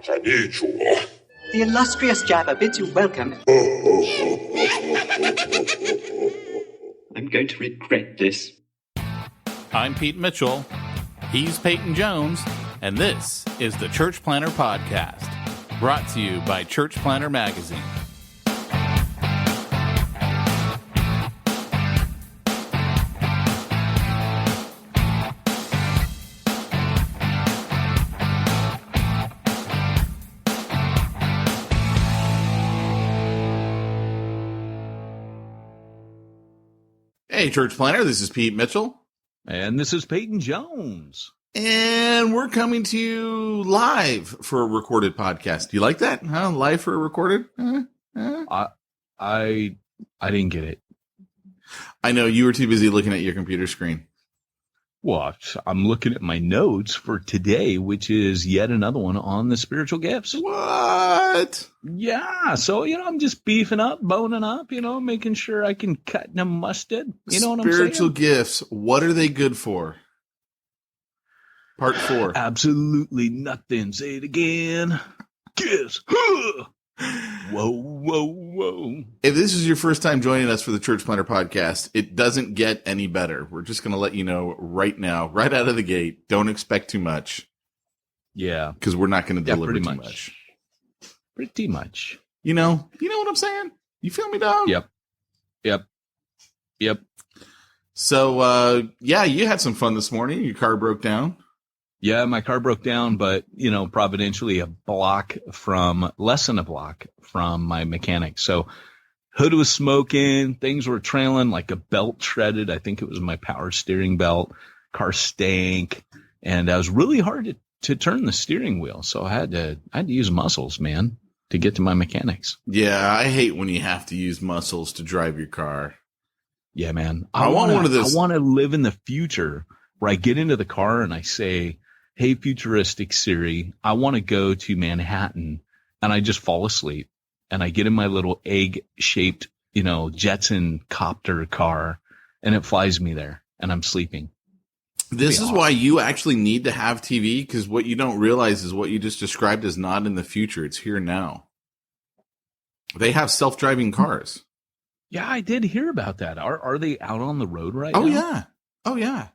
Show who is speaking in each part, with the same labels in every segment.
Speaker 1: The
Speaker 2: illustrious Jabba bids you welcome. I'm going to regret this.
Speaker 3: I'm Pete Mitchell. He's Peyton Jones. And this is the Church Planter Podcast, brought to you by Church Planter Magazine. Hey, Church Planter, this is Pete Mitchell.
Speaker 4: And this is Peyton Jones.
Speaker 3: And we're coming to you live for a recorded podcast. Do you like that? Huh? Live for a recorded?
Speaker 4: I didn't get it.
Speaker 3: I know you were too busy looking at your computer screen.
Speaker 4: Well, I'm looking at my notes for today, which is yet another one on the spiritual gifts.
Speaker 3: What?
Speaker 4: Yeah. So, I'm just beefing up, boning up, making sure I can cut them mustard. You know what I'm saying?
Speaker 3: Spiritual gifts. What are they good for? Part 4.
Speaker 4: Absolutely nothing. Say it again. Gifts. Whoa, whoa, whoa.
Speaker 3: If this is your first time joining us for the Church Planter Podcast, it doesn't get any better. We're just going to let you know right now, right out of the gate, don't expect too much.
Speaker 4: Yeah.
Speaker 3: Because we're not going to deliver too much.
Speaker 4: Pretty much.
Speaker 3: You know what I'm saying? You feel me, dog?
Speaker 4: Yep.
Speaker 3: So, you had some fun this morning. Your car broke down.
Speaker 4: Yeah, my car broke down, but, providentially less than a block from my mechanic. So hood was smoking, things were trailing, like a belt shredded. I think it was my power steering belt. Car stank, and it was really hard to turn the steering wheel. So I had to use muscles, man, to get to my mechanics.
Speaker 3: Yeah, I hate when you have to use muscles to drive your car.
Speaker 4: Yeah, man.
Speaker 3: I want one of those.
Speaker 4: I want to live in the future where I get into the car and I say, hey, futuristic Siri, I want to go to Manhattan, and I just fall asleep, and I get in my little egg-shaped, Jetson copter car, and it flies me there, and I'm sleeping.
Speaker 3: This is why you actually need to have TV, because what you don't realize is what you just described is not in the future. It's here now. They have self-driving cars.
Speaker 4: Yeah, I did hear about that. Are they out on the road right now?
Speaker 3: Oh, yeah.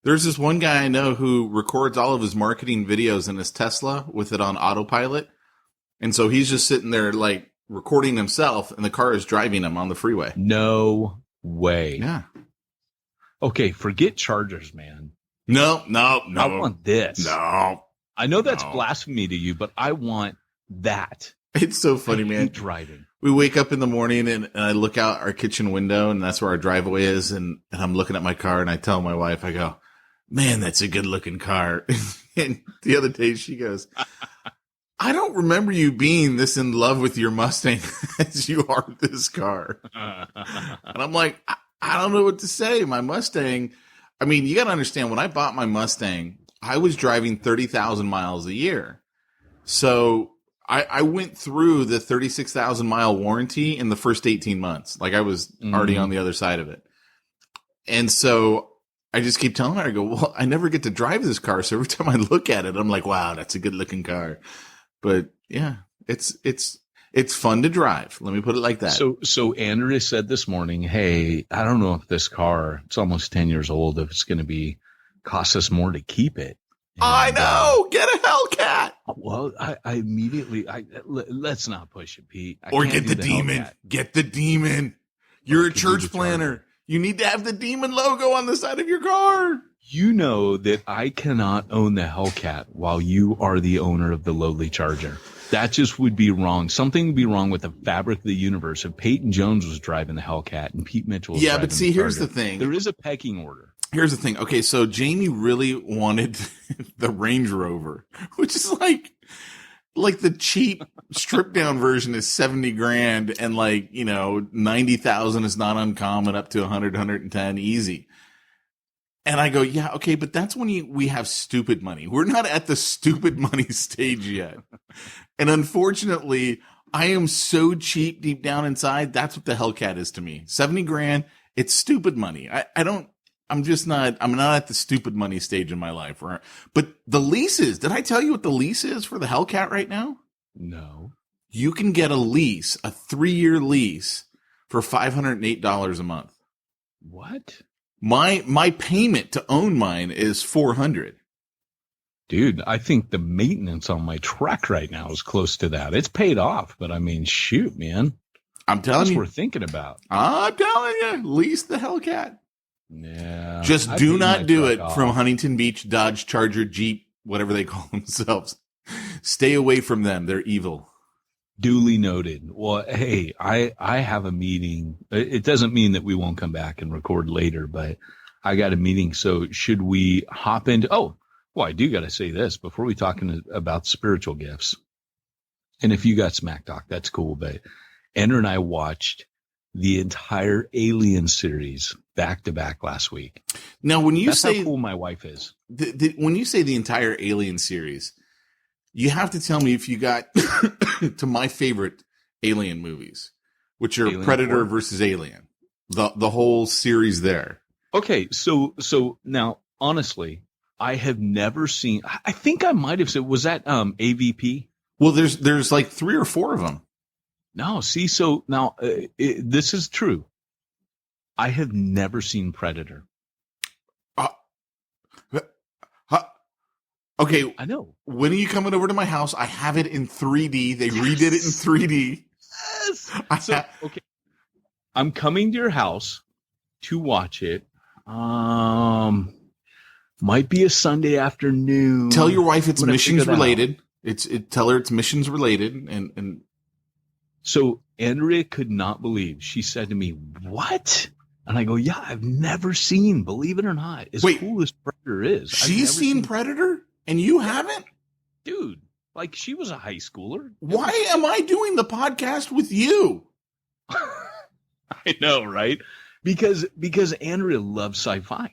Speaker 3: There's this one guy I know who records all of his marketing videos in his Tesla with it on autopilot. And so he's just sitting there like recording himself and the car is driving him on the freeway.
Speaker 4: No way.
Speaker 3: Yeah.
Speaker 4: Okay, forget chargers, man.
Speaker 3: No.
Speaker 4: I want this.
Speaker 3: No.
Speaker 4: I know that's blasphemy to you, but I want that.
Speaker 3: It's so funny, man.
Speaker 4: Driving.
Speaker 3: We wake up in the morning and I look out our kitchen window and that's where our driveway is. And I'm looking at my car and I tell my wife, I go, man, that's a good looking car. And the other day she goes, I don't remember you being this in love with your Mustang as you are with this car. And I'm like, I don't know what to say. My Mustang, I mean, you got to understand, when I bought my Mustang, I was driving 30,000 miles a year. So I went through the 36,000 mile warranty in the first 18 months. Like I was already on the other side of it. And so I just keep telling her, I go, well, I never get to drive this car. So every time I look at it, I'm like, wow, that's a good looking car. But yeah, it's fun to drive. Let me put it like that.
Speaker 4: So Andrea said this morning, hey, I don't know if this car, it's almost 10 years old, if it's going to cost us more to keep it. And,
Speaker 3: I know. Get a Hellcat.
Speaker 4: Well, I immediately, let's not push it, Pete.
Speaker 3: Or get the Demon. Hellcat. Get the Demon. You're a church planner. You need to have the Demon logo on the side of your car.
Speaker 4: You know that I cannot own the Hellcat while you are the owner of the lowly Charger. That just would be wrong. Something would be wrong with the fabric of the universe if Peyton Jones was driving the Hellcat and Pete Mitchell was driving the Charger.
Speaker 3: Here's the thing.
Speaker 4: There is a pecking order.
Speaker 3: Here's the thing. Okay, so Jamie really wanted the Range Rover, which is like the cheap stripped down version is 70 grand and 90,000 is not uncommon, up to 100, 110 easy. And I go, yeah, okay, but that's when we have stupid money. We're not at the stupid money stage yet. And unfortunately, I am so cheap deep down inside. That's what the Hellcat is to me. 70 grand. It's stupid money. I'm not at the stupid money stage in my life. But the leases, did I tell you what the lease is for the Hellcat right now?
Speaker 4: No.
Speaker 3: You can get a lease, a 3-year lease for $508 a month.
Speaker 4: What?
Speaker 3: My payment to own mine is $400.
Speaker 4: Dude, I think the maintenance on my truck right now is close to that. It's paid off, but I mean, shoot, man.
Speaker 3: I'm telling
Speaker 4: That's
Speaker 3: you.
Speaker 4: what we're thinking about.
Speaker 3: I'm telling you, lease the Hellcat.
Speaker 4: Yeah.
Speaker 3: Just
Speaker 4: I
Speaker 3: do
Speaker 4: paid
Speaker 3: not
Speaker 4: my
Speaker 3: do
Speaker 4: truck
Speaker 3: it
Speaker 4: off.
Speaker 3: from Huntington Beach, Dodge, Charger, Jeep, whatever they call themselves. Stay away from them. They're evil.
Speaker 4: Duly noted. Well, hey, I have a meeting. It doesn't mean that we won't come back and record later, but I got a meeting. So should we hop into, well, I do got to say this before we talk about spiritual gifts. And if you got Smack Talk, that's cool. But Andrew and I watched the entire Alien series back to back last week.
Speaker 3: Now, when you
Speaker 4: That's
Speaker 3: say
Speaker 4: how cool my wife is.
Speaker 3: when you say the entire Alien series, you have to tell me if you got to my favorite Alien movies, which are
Speaker 4: Alien
Speaker 3: Predator
Speaker 4: 4.
Speaker 3: versus Alien, the whole series there.
Speaker 4: Okay, so now honestly, I have never seen. I think I might have said, was that AVP?
Speaker 3: Well, there's like 3 or 4 of them.
Speaker 4: No, see, so now this is true. I have never seen Predator.
Speaker 3: Okay,
Speaker 4: I know.
Speaker 3: when are you coming over to my house? I have it in 3D. They redid it in 3D.
Speaker 4: Yes. So, okay, I'm coming to your house to watch it. Might be a Sunday afternoon.
Speaker 3: Tell your wife it's
Speaker 4: I'm gonna
Speaker 3: missions
Speaker 4: figure that
Speaker 3: related. Tell her it's missions related, and
Speaker 4: So Andrea could not believe. She said to me, "What?" And I go, "Yeah, I've never seen, believe it or not, as
Speaker 3: Wait,
Speaker 4: cool as Predator is. I've never
Speaker 3: she's seen Predator, and you haven't?
Speaker 4: Dude, like she was a high schooler.
Speaker 3: Why am I doing the podcast with you?
Speaker 4: I know, right? Because Andrea loves sci-fi.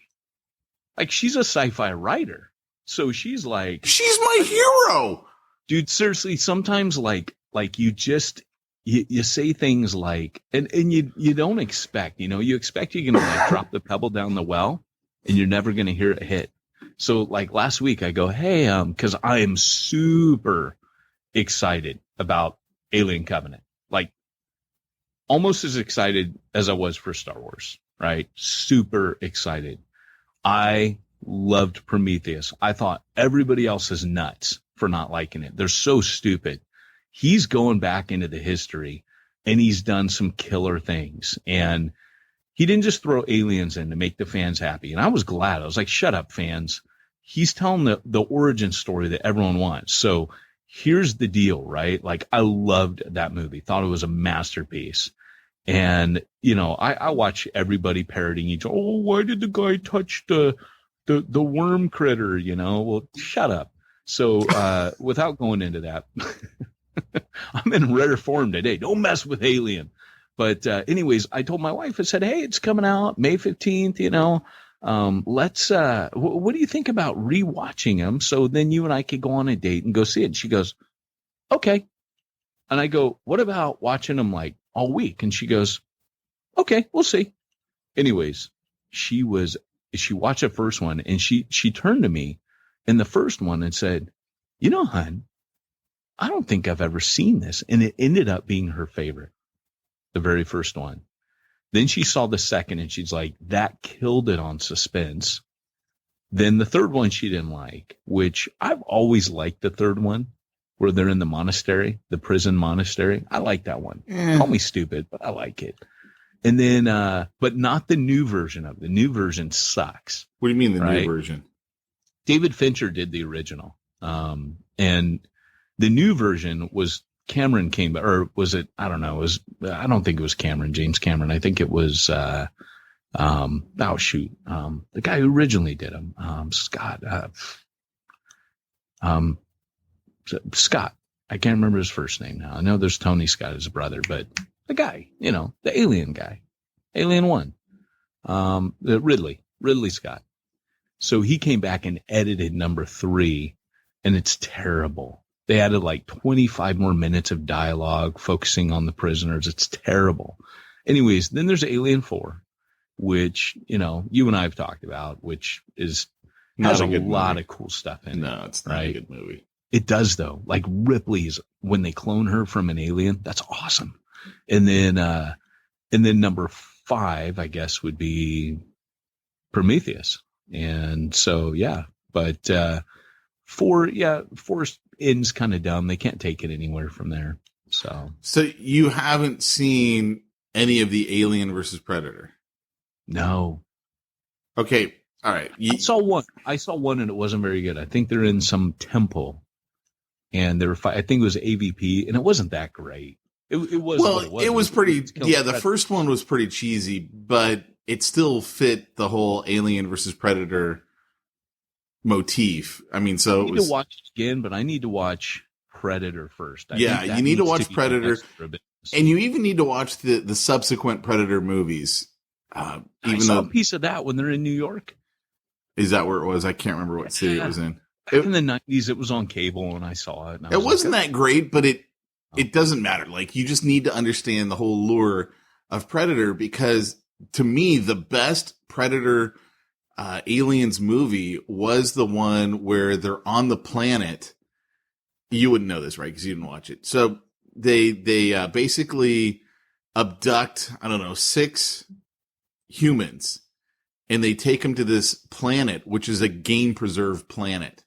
Speaker 4: Like she's a sci-fi writer. So she's like,
Speaker 3: She's my hero.
Speaker 4: dude, seriously, sometimes like you just you say things like and you don't expect, you expect you're gonna like drop the pebble down the well and you're never gonna hear it hit. So like last week I go, hey, because I am super excited about Alien Covenant. Like almost as excited as I was for Star Wars, right? Super excited. I loved Prometheus. I thought everybody else is nuts for not liking it. They're so stupid. He's going back into the history and he's done some killer things. And he didn't just throw aliens in to make the fans happy. And I was glad. I was like, shut up, fans. He's telling the origin story that everyone wants. So here's the deal, right? Like I loved that movie. Thought it was a masterpiece. And, I watch everybody parodying each other. Oh, why did the guy touch the worm critter? Well, shut up. So, without going into that, I'm in rare form today. Don't mess with Alien. But, anyways, I told my wife, I said, hey, it's coming out May 15th, let's, what do you think about rewatching them? So then you and I could go on a date and go see it. And she goes, okay. And I go, what about watching them like all week? And she goes, okay, we'll see. Anyways, she watched the first one and she turned to me in the first one and said, hon, I don't think I've ever seen this. And it ended up being her favorite, the very first one. Then she saw the second and she's like, that killed it on suspense. Then the third one she didn't like, which I've always liked the third one where they're in the monastery, the prison monastery. I like that one. Call me stupid, but I like it. And then, but not the new version of it. The new version sucks.
Speaker 3: What do you mean the
Speaker 4: right?
Speaker 3: new version?
Speaker 4: David Fincher did the original. And the new version was Cameron came, or was it, I don't know. I don't think it was James Cameron. I think it was, the guy who originally did him, Scott, Scott. I can't remember his first name now. I know there's Tony Scott, his brother, but the guy, the alien guy, Alien 1, the Ridley Scott. So he came back and edited number 3 and it's terrible. They added like 25 more minutes of dialogue focusing on the prisoners. It's terrible. Anyways, then there's Alien 4. which, you and I have talked about, which has
Speaker 3: Not
Speaker 4: a
Speaker 3: a good
Speaker 4: lot
Speaker 3: movie.
Speaker 4: of cool stuff in it.
Speaker 3: No, it's not a good movie.
Speaker 4: It does though. Like Ripley's, when they clone her from an alien, that's awesome. And then number 5, I guess, would be Prometheus. And so, yeah, but 4 ends kind of dumb. They can't take it anywhere from there. So
Speaker 3: you haven't seen any of the Alien versus Predator?
Speaker 4: No.
Speaker 3: Okay. All right.
Speaker 4: I saw one and it wasn't very good. I think they're in some temple and they were I think it was AVP and it wasn't that great. It was.
Speaker 3: Well, it was pretty. Yeah, the first one was pretty cheesy, but it still fit the whole Alien versus Predator motif. I mean, so
Speaker 4: I need to watch it again, but I need to watch Predator first.
Speaker 3: You need to watch Predator, and you even need to watch the subsequent Predator movies.
Speaker 4: I saw a piece of that when they're in New York.
Speaker 3: Is that where it was? I can't remember what city it was in.
Speaker 4: Back in the 90s, it was on cable, and I saw it. And
Speaker 3: it wasn't that great, but it doesn't matter. Like, you just need to understand the whole lure of Predator, because to me, the best Predator Aliens movie was the one where they're on the planet. You wouldn't know this, right? Because you didn't watch it. So they basically abduct, 6 humans, and they take them to this planet, which is a game preserve planet.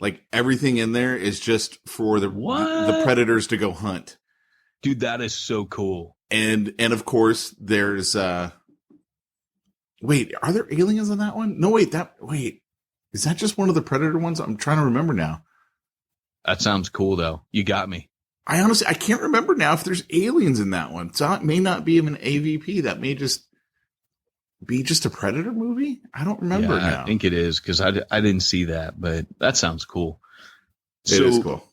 Speaker 3: Like, everything in there is just for the predators to go hunt.
Speaker 4: Dude, that is so cool.
Speaker 3: And of course there's wait, are there aliens in that one? No, wait, is that just one of the Predator ones? I'm trying to remember now.
Speaker 4: That sounds cool though. You got me.
Speaker 3: I can't remember now if there's aliens in that one. So it may not be even AVP. That may just be just a Predator movie. I don't remember now.
Speaker 4: I think it is, because I didn't see that, but that sounds cool.
Speaker 3: It is cool.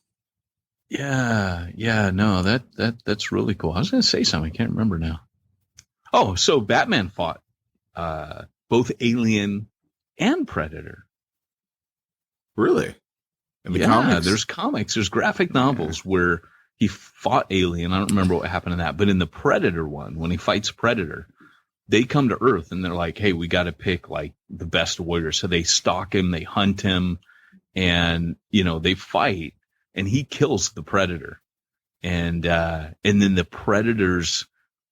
Speaker 4: Yeah, no, that's really cool. I was going to say something. I can't remember now. Oh, so Batman fought both Alien and Predator.
Speaker 3: Really? In the comics?
Speaker 4: There's comics. There's graphic novels where he fought Alien. I don't remember what happened in that. But in the Predator one, when he fights Predator, they come to Earth and they're like, hey, we got to pick like the best warrior. So they stalk him, they hunt him, and, they fight, and he kills the Predator. And then the Predator's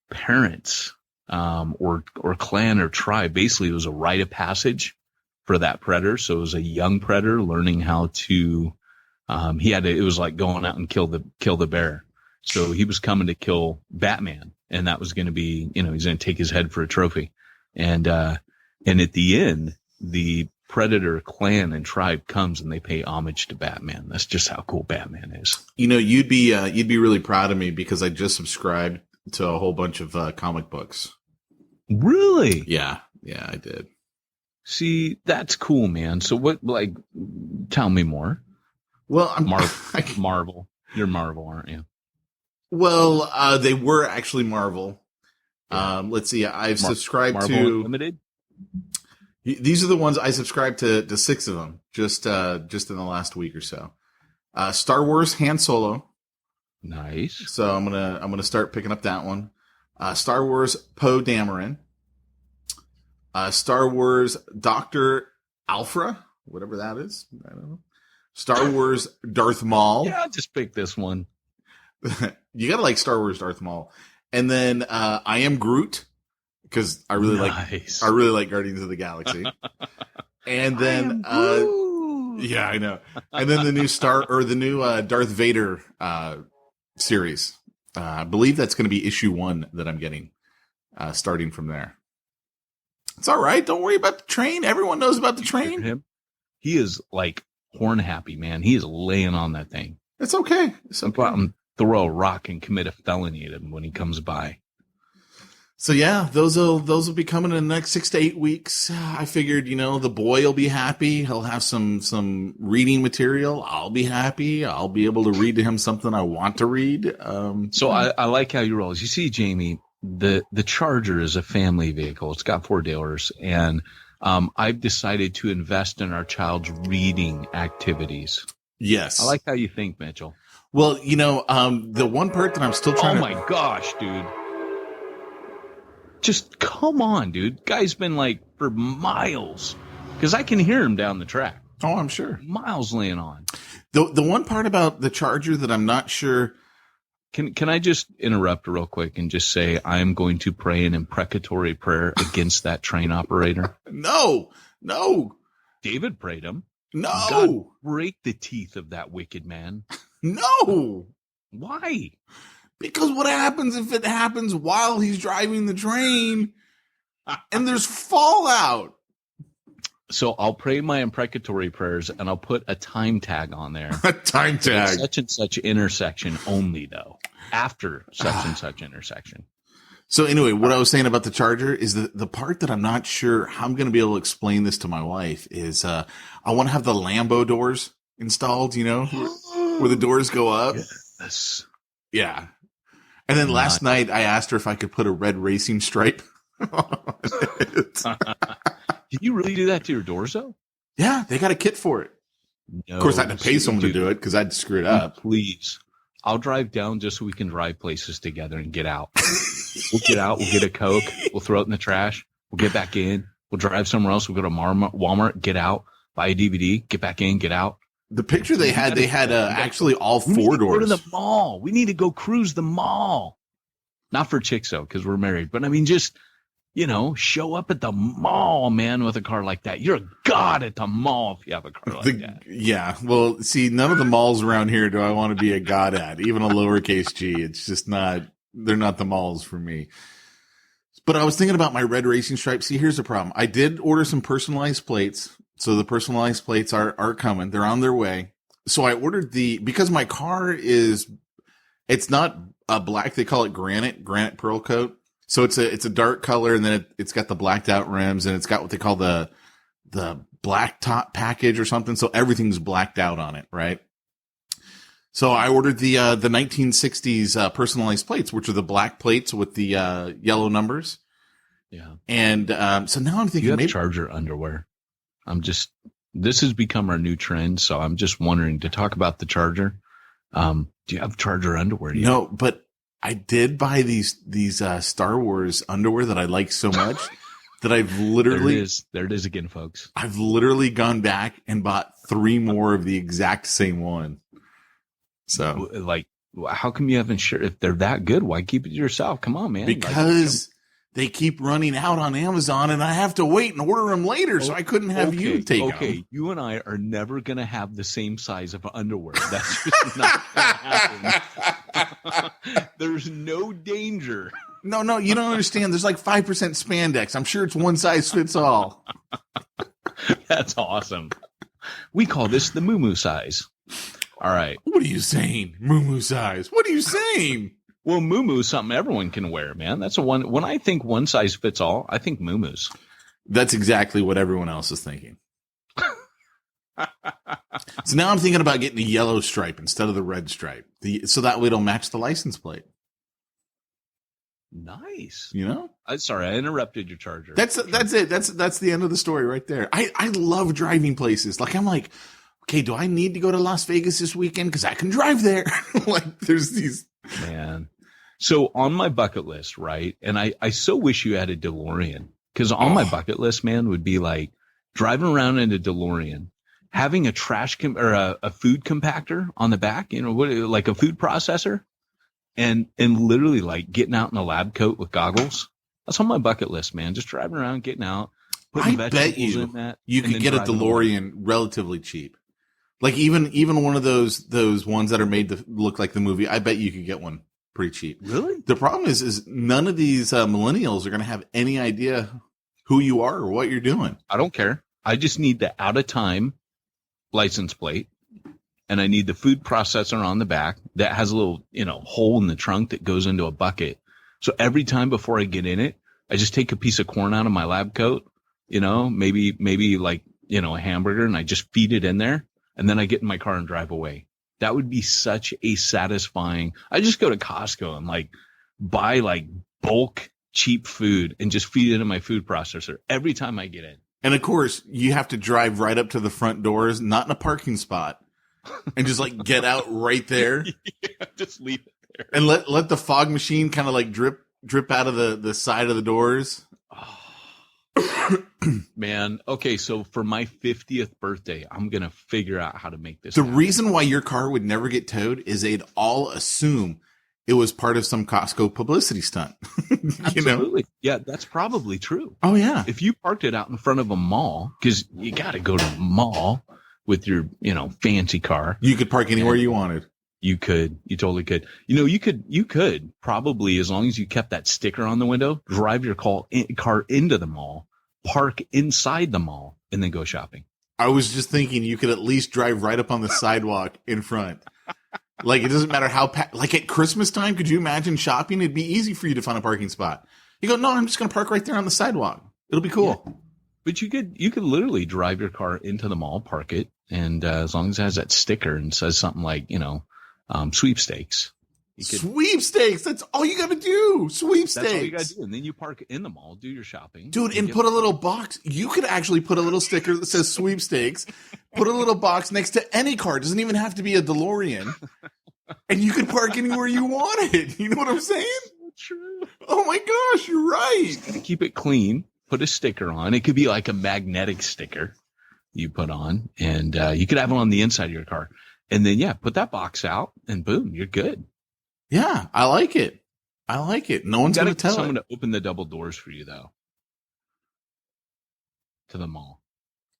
Speaker 4: parents, or clan or tribe, basically it was a rite of passage for that Predator. So it was a young Predator learning how to, it was like going out and kill the bear. So he was coming to kill Batman, and that was going to be, he's going to take his head for a trophy. And at the end, the Predator clan and tribe comes and they pay homage to Batman. That's just how cool Batman is.
Speaker 3: You'd be really proud of me, because I just subscribed to a whole bunch of comic books.
Speaker 4: Really?
Speaker 3: Yeah, I did.
Speaker 4: See, that's cool, man. So tell me more.
Speaker 3: Well, I'm
Speaker 4: Marvel. You're Marvel, aren't you?
Speaker 3: Well, they were actually Marvel. Yeah. Let's see. I've subscribed
Speaker 4: Marvel
Speaker 3: to
Speaker 4: Unlimited.
Speaker 3: These are the ones I subscribed to 6 of them just in the last week or so. Star Wars Han Solo.
Speaker 4: Nice.
Speaker 3: So I'm gonna start picking up that one. Star Wars Poe Dameron. Star Wars Dr. Alfra, whatever that is. I don't know. Star Wars Darth Maul.
Speaker 4: Yeah, I'll just pick this one.
Speaker 3: You gotta like Star Wars Darth Maul. And then I Am Groot, because I really like Guardians of the Galaxy. And then yeah, I know. And then the new Darth Vader series. I believe that's going to be issue 1 that I'm getting, starting from there. It's all right. Don't worry about the train. Everyone knows about the train.
Speaker 4: He is like horn happy, man. He is laying on that thing.
Speaker 3: It's okay.
Speaker 4: Throw a rock and commit a felony at him when he comes by.
Speaker 3: So yeah, those will be coming in the next 6 to 8 weeks. I figured, the boy will be happy. He'll have some reading material. I'll be happy. I'll be able to read to him something I want to read.
Speaker 4: So I like how you roll. As you see, Jamie, the Charger is a family vehicle. It's got 4 doors, and I've decided to invest in our child's reading activities.
Speaker 3: Yes.
Speaker 4: I like how you think, Mitchell.
Speaker 3: Well, the one part that I'm still trying
Speaker 4: my gosh, dude. Just come on, dude. Guy's been like for miles, because I can hear him down the track.
Speaker 3: Oh, I'm sure.
Speaker 4: Miles laying on.
Speaker 3: The one part about the Charger that I'm not sure.
Speaker 4: Can I just interrupt real quick and just say I am going to pray an imprecatory prayer against that train operator?
Speaker 3: No.
Speaker 4: David prayed him.
Speaker 3: No.
Speaker 4: God, break the teeth of that wicked man.
Speaker 3: No.
Speaker 4: Why?
Speaker 3: Because what happens if it happens while he's driving the train and there's fallout?
Speaker 4: So I'll pray my imprecatory prayers and I'll put a time tag on there.
Speaker 3: A time tag.
Speaker 4: Such and such intersection only, though. After such and such intersection.
Speaker 3: So anyway, what I was saying about the Charger is the part that I'm not sure how I'm going to be able to explain this to my wife is I want to have the Lambo doors installed, where the doors go up.
Speaker 4: Yes.
Speaker 3: Yeah. And then last night I asked her if I could put a red racing stripe on it.
Speaker 4: Did you really do that to your doors, though?
Speaker 3: Yeah, they got a kit for it.
Speaker 4: No,
Speaker 3: of course, I had to pay someone to do it because I'd screw it up.
Speaker 4: Please. I'll drive down just so we can drive places together and get out. We'll get out. We'll get a Coke. We'll throw it in the trash. We'll get back in. We'll drive somewhere else. We'll go to Walmart, get out, buy a DVD, get back in, get out.
Speaker 3: The picture they had actually all four doors.
Speaker 4: Go to the mall. We need to go cruise the mall. Not for chicks, though, because we're married. But I mean, just, show up at the mall, man, with a car like that. You're a god at the mall if you have a car like that.
Speaker 3: Yeah. Well, see, none of the malls around here do I want to be a god at, even a lowercase g. It's just not, they're not the malls for me. But I was thinking about my red racing stripe. See, here's the problem. I did order some personalized plates. So the personalized plates are coming. They're on their way. So I ordered because my car it's not a black. They call it granite pearl coat. So it's a dark color, and then it's got the blacked out rims, and it's got what they call the black top package or something. So everything's blacked out on it, right? So I ordered the 1960s personalized plates, which are the black plates with the yellow numbers.
Speaker 4: Yeah. And
Speaker 3: so now I'm thinking,
Speaker 4: you have
Speaker 3: maybe
Speaker 4: Charger underwear. This has become our new trend. So I'm just wondering to talk about the Charger. Do you have Charger underwear yet?
Speaker 3: No, but I did buy these Star Wars underwear that I like so much that I've literally
Speaker 4: there it is again, folks.
Speaker 3: I've literally gone back and bought 3 more of the exact same one. So
Speaker 4: like, how come you haven't sure if they're that good? Why keep it to yourself? Come on, man.
Speaker 3: Because they keep running out on Amazon and I have to wait and order them later. So I couldn't have you take them.
Speaker 4: Okay. You and I are never going to have the same size of underwear. That's just not going to happen. There's no danger.
Speaker 3: No, you don't understand. There's like 5% spandex. I'm sure it's one size fits all.
Speaker 4: That's awesome. We call this the moo size. All right.
Speaker 3: What are you saying? Moo size. What are you saying?
Speaker 4: Well, moo is something everyone can wear, man. That's when I think one size fits all, I think moo-moos.
Speaker 3: That's exactly what everyone else is thinking. So now I'm thinking about getting a yellow stripe instead of the red stripe. So that way it'll match the license plate.
Speaker 4: Nice.
Speaker 3: Sorry,
Speaker 4: I interrupted your Charger.
Speaker 3: That's it. That's the end of the story right there. I love driving places. Like, I'm like, okay, do I need to go to Las Vegas this weekend? Because I can drive there. Like, there's these.
Speaker 4: Man. So on my bucket list, right? And I so wish you had a DeLorean, because on my bucket list, man, would be like driving around in a DeLorean, having a or a food compactor on the back, like a food processor, and literally like getting out in a lab coat with goggles. That's on my bucket list, man. Just driving around, getting out, putting vegetables in that.
Speaker 3: You could get a DeLorean relatively cheap. Like even one of those ones that are made to look like the movie. I bet you could get one pretty cheap.
Speaker 4: Really?
Speaker 3: The problem is none of these millennials are going to have any idea who you are or what you're doing.
Speaker 4: I don't care. I just need the out of time license plate, and I need the food processor on the back that has a little, hole in the trunk that goes into a bucket. So every time before I get in it, I just take a piece of corn out of my lab coat, maybe like, a hamburger, and I just feed it in there, and then I get in my car and drive away. That would be such a satisfying. I just go to Costco and like buy like bulk cheap food and just feed it in my food processor every time I get in.
Speaker 3: And of course, you have to drive right up to the front doors, not in a parking spot, and just like get out right there.
Speaker 4: Yeah, just leave it there.
Speaker 3: And let the fog machine kind of like drip drip out of the side of the doors.
Speaker 4: Man, okay, so for my 50th birthday, I'm going to figure out how to make this
Speaker 3: The
Speaker 4: happen.
Speaker 3: reason why your car would never get towed is they'd all assume it was part of some Costco publicity stunt.
Speaker 4: Absolutely. Yeah, that's probably true.
Speaker 3: Oh, yeah.
Speaker 4: If you parked it out in front of a mall, because you got to go to the mall with your, fancy car.
Speaker 3: You could park anywhere you wanted.
Speaker 4: You totally could. You could probably, as long as you kept that sticker on the window, drive your car into the mall, park inside the mall, and then go shopping.
Speaker 3: I was just thinking you could at least drive right up on the sidewalk in front. Like, it doesn't matter how, like at Christmas time, could you imagine shopping? It'd be easy for you to find a parking spot. You go, no, I'm just going to park right there on the sidewalk. It'll be cool.
Speaker 4: Yeah. But you could literally drive your car into the mall, park it, and as long as it has that sticker and says something like, sweepstakes.
Speaker 3: Sweepstakes. That's all you got to do. Sweepstakes.
Speaker 4: That's all you got to do. And then you park in the mall, do your shopping.
Speaker 3: Dude, and put a little box. You could actually put a little sticker that says sweepstakes. Put a little box next to any car. It doesn't even have to be a DeLorean. And you could park anywhere you wanted. You know what I'm saying?
Speaker 4: True.
Speaker 3: Oh my gosh, you're right.
Speaker 4: Gotta keep it clean. Put a sticker on. It could be like a magnetic sticker you put on, and you could have it on the inside of your car. And then, put that box out, and boom, you're good.
Speaker 3: Yeah, I like it. No one's going to tell
Speaker 4: someone
Speaker 3: it.
Speaker 4: to open the double doors for you, though, to the mall.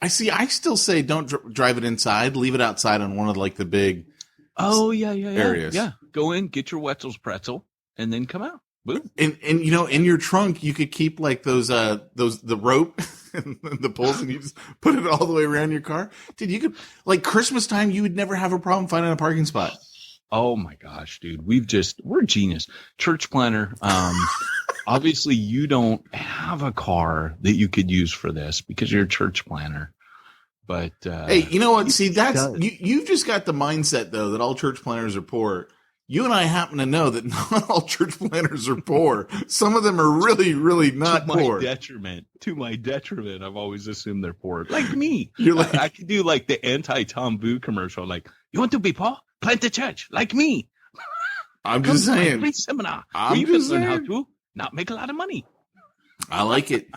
Speaker 3: I still say don't drive it inside. Leave it outside on one of like the big areas.
Speaker 4: Yeah, go in, get your Wetzel's pretzel, and then come out. Boom.
Speaker 3: And in your trunk you could keep like those the rope and the poles, and you just put it all the way around your car. Dude, you could, like, Christmas time, you would never have a problem finding a parking spot.
Speaker 4: Oh my gosh, dude. We're genius. Church planner. Obviously you don't have a car that you could use for this because you're a church planner. But
Speaker 3: hey, you know what? See, you've just got the mindset though that all church planners are poor. You and I happen to know that not all church planners are poor. Some of them are really, really not poor.
Speaker 4: To my detriment, I've always assumed they're poor. Like me.
Speaker 3: You're like,
Speaker 4: I could do like the anti-Tom Boo commercial. Like, you want to be poor? Plant a church, like me.
Speaker 3: I'm just saying.
Speaker 4: Free seminar where you can learn how to not make a lot of money.
Speaker 3: I like it.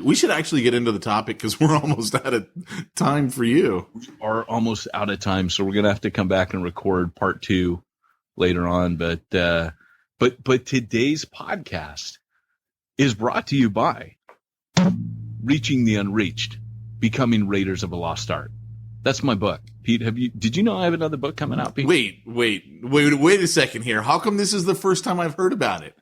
Speaker 3: We should actually get into the topic because we're almost out of time for you.
Speaker 4: We are almost out of time, so we're gonna have to come back and record part 2 later on. But today's podcast is brought to you by Reaching the Unreached, Becoming Raiders of a Lost Art. That's my book. Pete, did you know I have another book coming out, Pete?
Speaker 3: Wait a second here. How come this is the first time I've heard about it?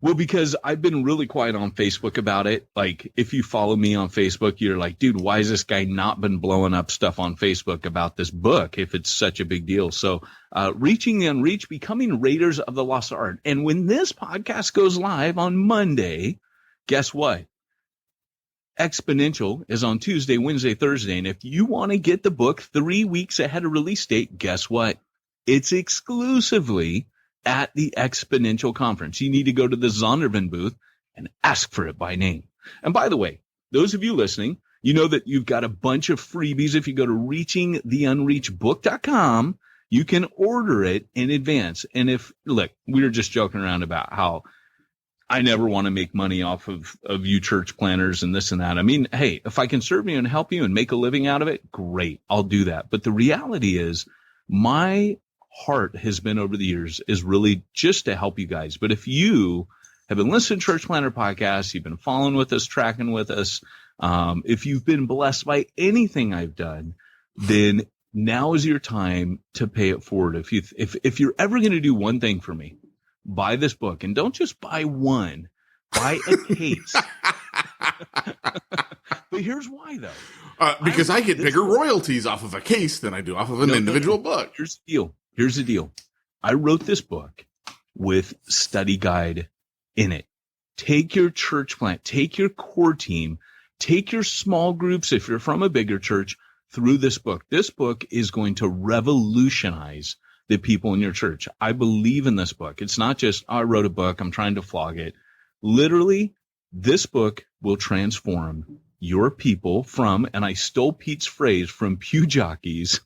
Speaker 4: Well, because I've been really quiet on Facebook about it. Like, if you follow me on Facebook, you're like, dude, why has this guy not been blowing up stuff on Facebook about this book if it's such a big deal? So, Reaching the Unreached, Becoming Raiders of the Lost Art. And when this podcast goes live on Monday, guess what? Exponential is on Tuesday, Wednesday, Thursday. And if you want to get the book 3 weeks ahead of release date, guess what? It's exclusively at the Exponential Conference. You need to go to the Zondervan booth and ask for it by name. And by the way, those of you listening, you know that you've got a bunch of freebies. If you go to reachingtheunreachedbook.com, you can order it in advance. And look, we were just joking around about how I never want to make money off of you church planners and this and that. I mean, hey, if I can serve you and help you and make a living out of it, great, I'll do that. But the reality is my heart has been over the years is really just to help you guys. But if you have been listening to Church Planner Podcasts, you've been following with us, tracking with us, if you've been blessed by anything I've done, then now is your time to pay it forward. If you're ever going to do one thing for me, buy this book, and don't just buy one, buy a case. But here's why, though.
Speaker 3: Because I get bigger royalties off of a case than I do off of an individual book.
Speaker 4: Here's the deal. I wrote this book with study guide in it. Take your church plant, take your core team, take your small groups if you're from a bigger church through this book. This book is going to revolutionize the people in your church. I believe in this book. It's not just, I wrote a book, I'm trying to flog it. Literally, this book will transform your people from, and I stole Pete's phrase, from pew jockeys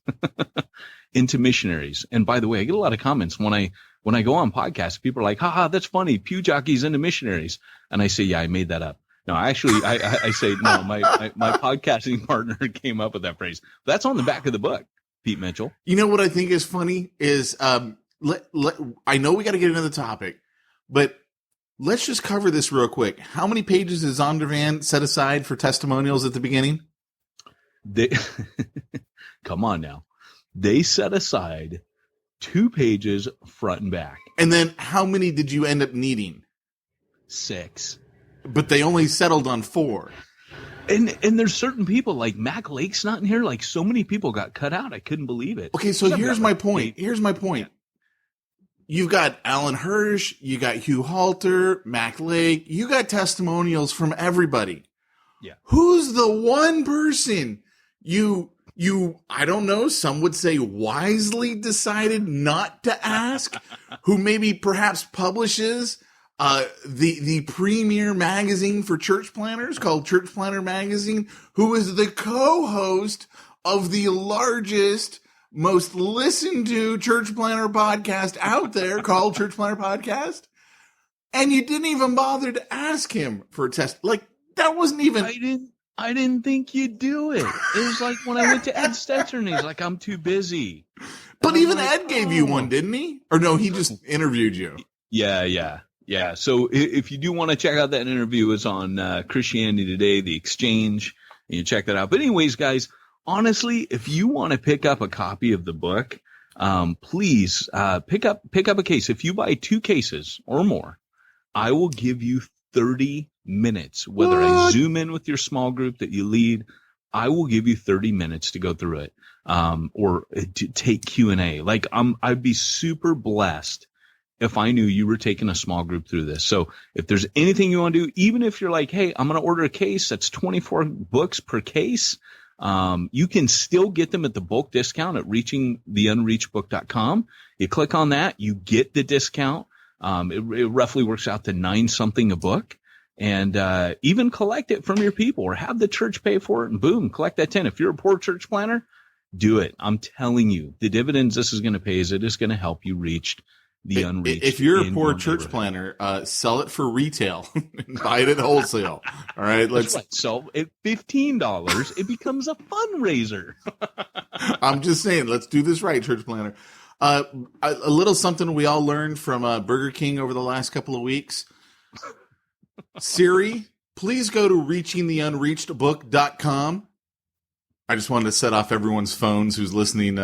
Speaker 4: into missionaries. And by the way, I get a lot of comments when I when I go on podcasts, people are like, haha, that's funny. Pew jockeys into missionaries. And I say, yeah, I made that up. No, actually, I say, no, my podcasting partner came up with that phrase. That's on the back of the book, Pete Mitchell.
Speaker 3: You know what I think is funny is, I know we got to get into the topic, but let's just cover this real quick. How many pages is Zondervan set aside for testimonials at the beginning?
Speaker 4: Come on now. They set aside 2 pages front and back.
Speaker 3: And then how many did you end up needing?
Speaker 4: 6.
Speaker 3: But they only settled on 4.
Speaker 4: And there's certain people like Mac Lake's not in here. Like so many people got cut out. I couldn't believe it.
Speaker 3: Okay, so here's my point. Here's my point. You've got Alan Hirsch, you got Hugh Halter, Mac Lake, you got testimonials from everybody.
Speaker 4: Yeah.
Speaker 3: Who's the one person you, I don't know, some would say wisely decided not to ask, who maybe perhaps publishes the premier magazine for church planners called Church Planner Magazine, who is the co-host of the largest, most listened to church planner podcast out there called Church Planner Podcast? And you didn't even bother to ask him for a test. Like, that wasn't even...
Speaker 4: I didn't think you'd do it. It was like when I went to Ed Stetzer and he's like, I'm too busy.
Speaker 3: But even like, Ed gave you one, didn't he? Or no, he just interviewed you.
Speaker 4: Yeah. So if you do want to check out that interview, it's on Christianity Today, The Exchange, and you check that out. But anyways, guys, honestly, if you want to pick up a copy of the book, please pick up a case. If you buy 2 cases or more, I will give you 30 minutes. Whether I zoom in with your small group that you lead, I will give you 30 minutes to go through it, or to take Q&A. Like I'd be super blessed if I knew you were taking a small group through this. So if there's anything you want to do, even if you're like, hey, I'm going to order a case that's 24 books per case, you can still get them at the bulk discount at reachingtheunreachedbook.com. You click on that, you get the discount. It roughly works out to $9 something a book, and even collect it from your people or have the church pay for it and boom, collect that 10. If you're a poor church planner, do it. I'm telling you, the dividends this is going to pay is it is going to help you reach the unreached.
Speaker 3: If you're a poor church planner, sell it for retail and buy it at wholesale. All right.
Speaker 4: So at $15, it becomes a fundraiser.
Speaker 3: I'm just saying, let's do this right, church planner. A little something we all learned from Burger King over the last couple of weeks. Siri, please go to reachingtheunreachedbook.com. I just wanted to set off everyone's phones who's listening.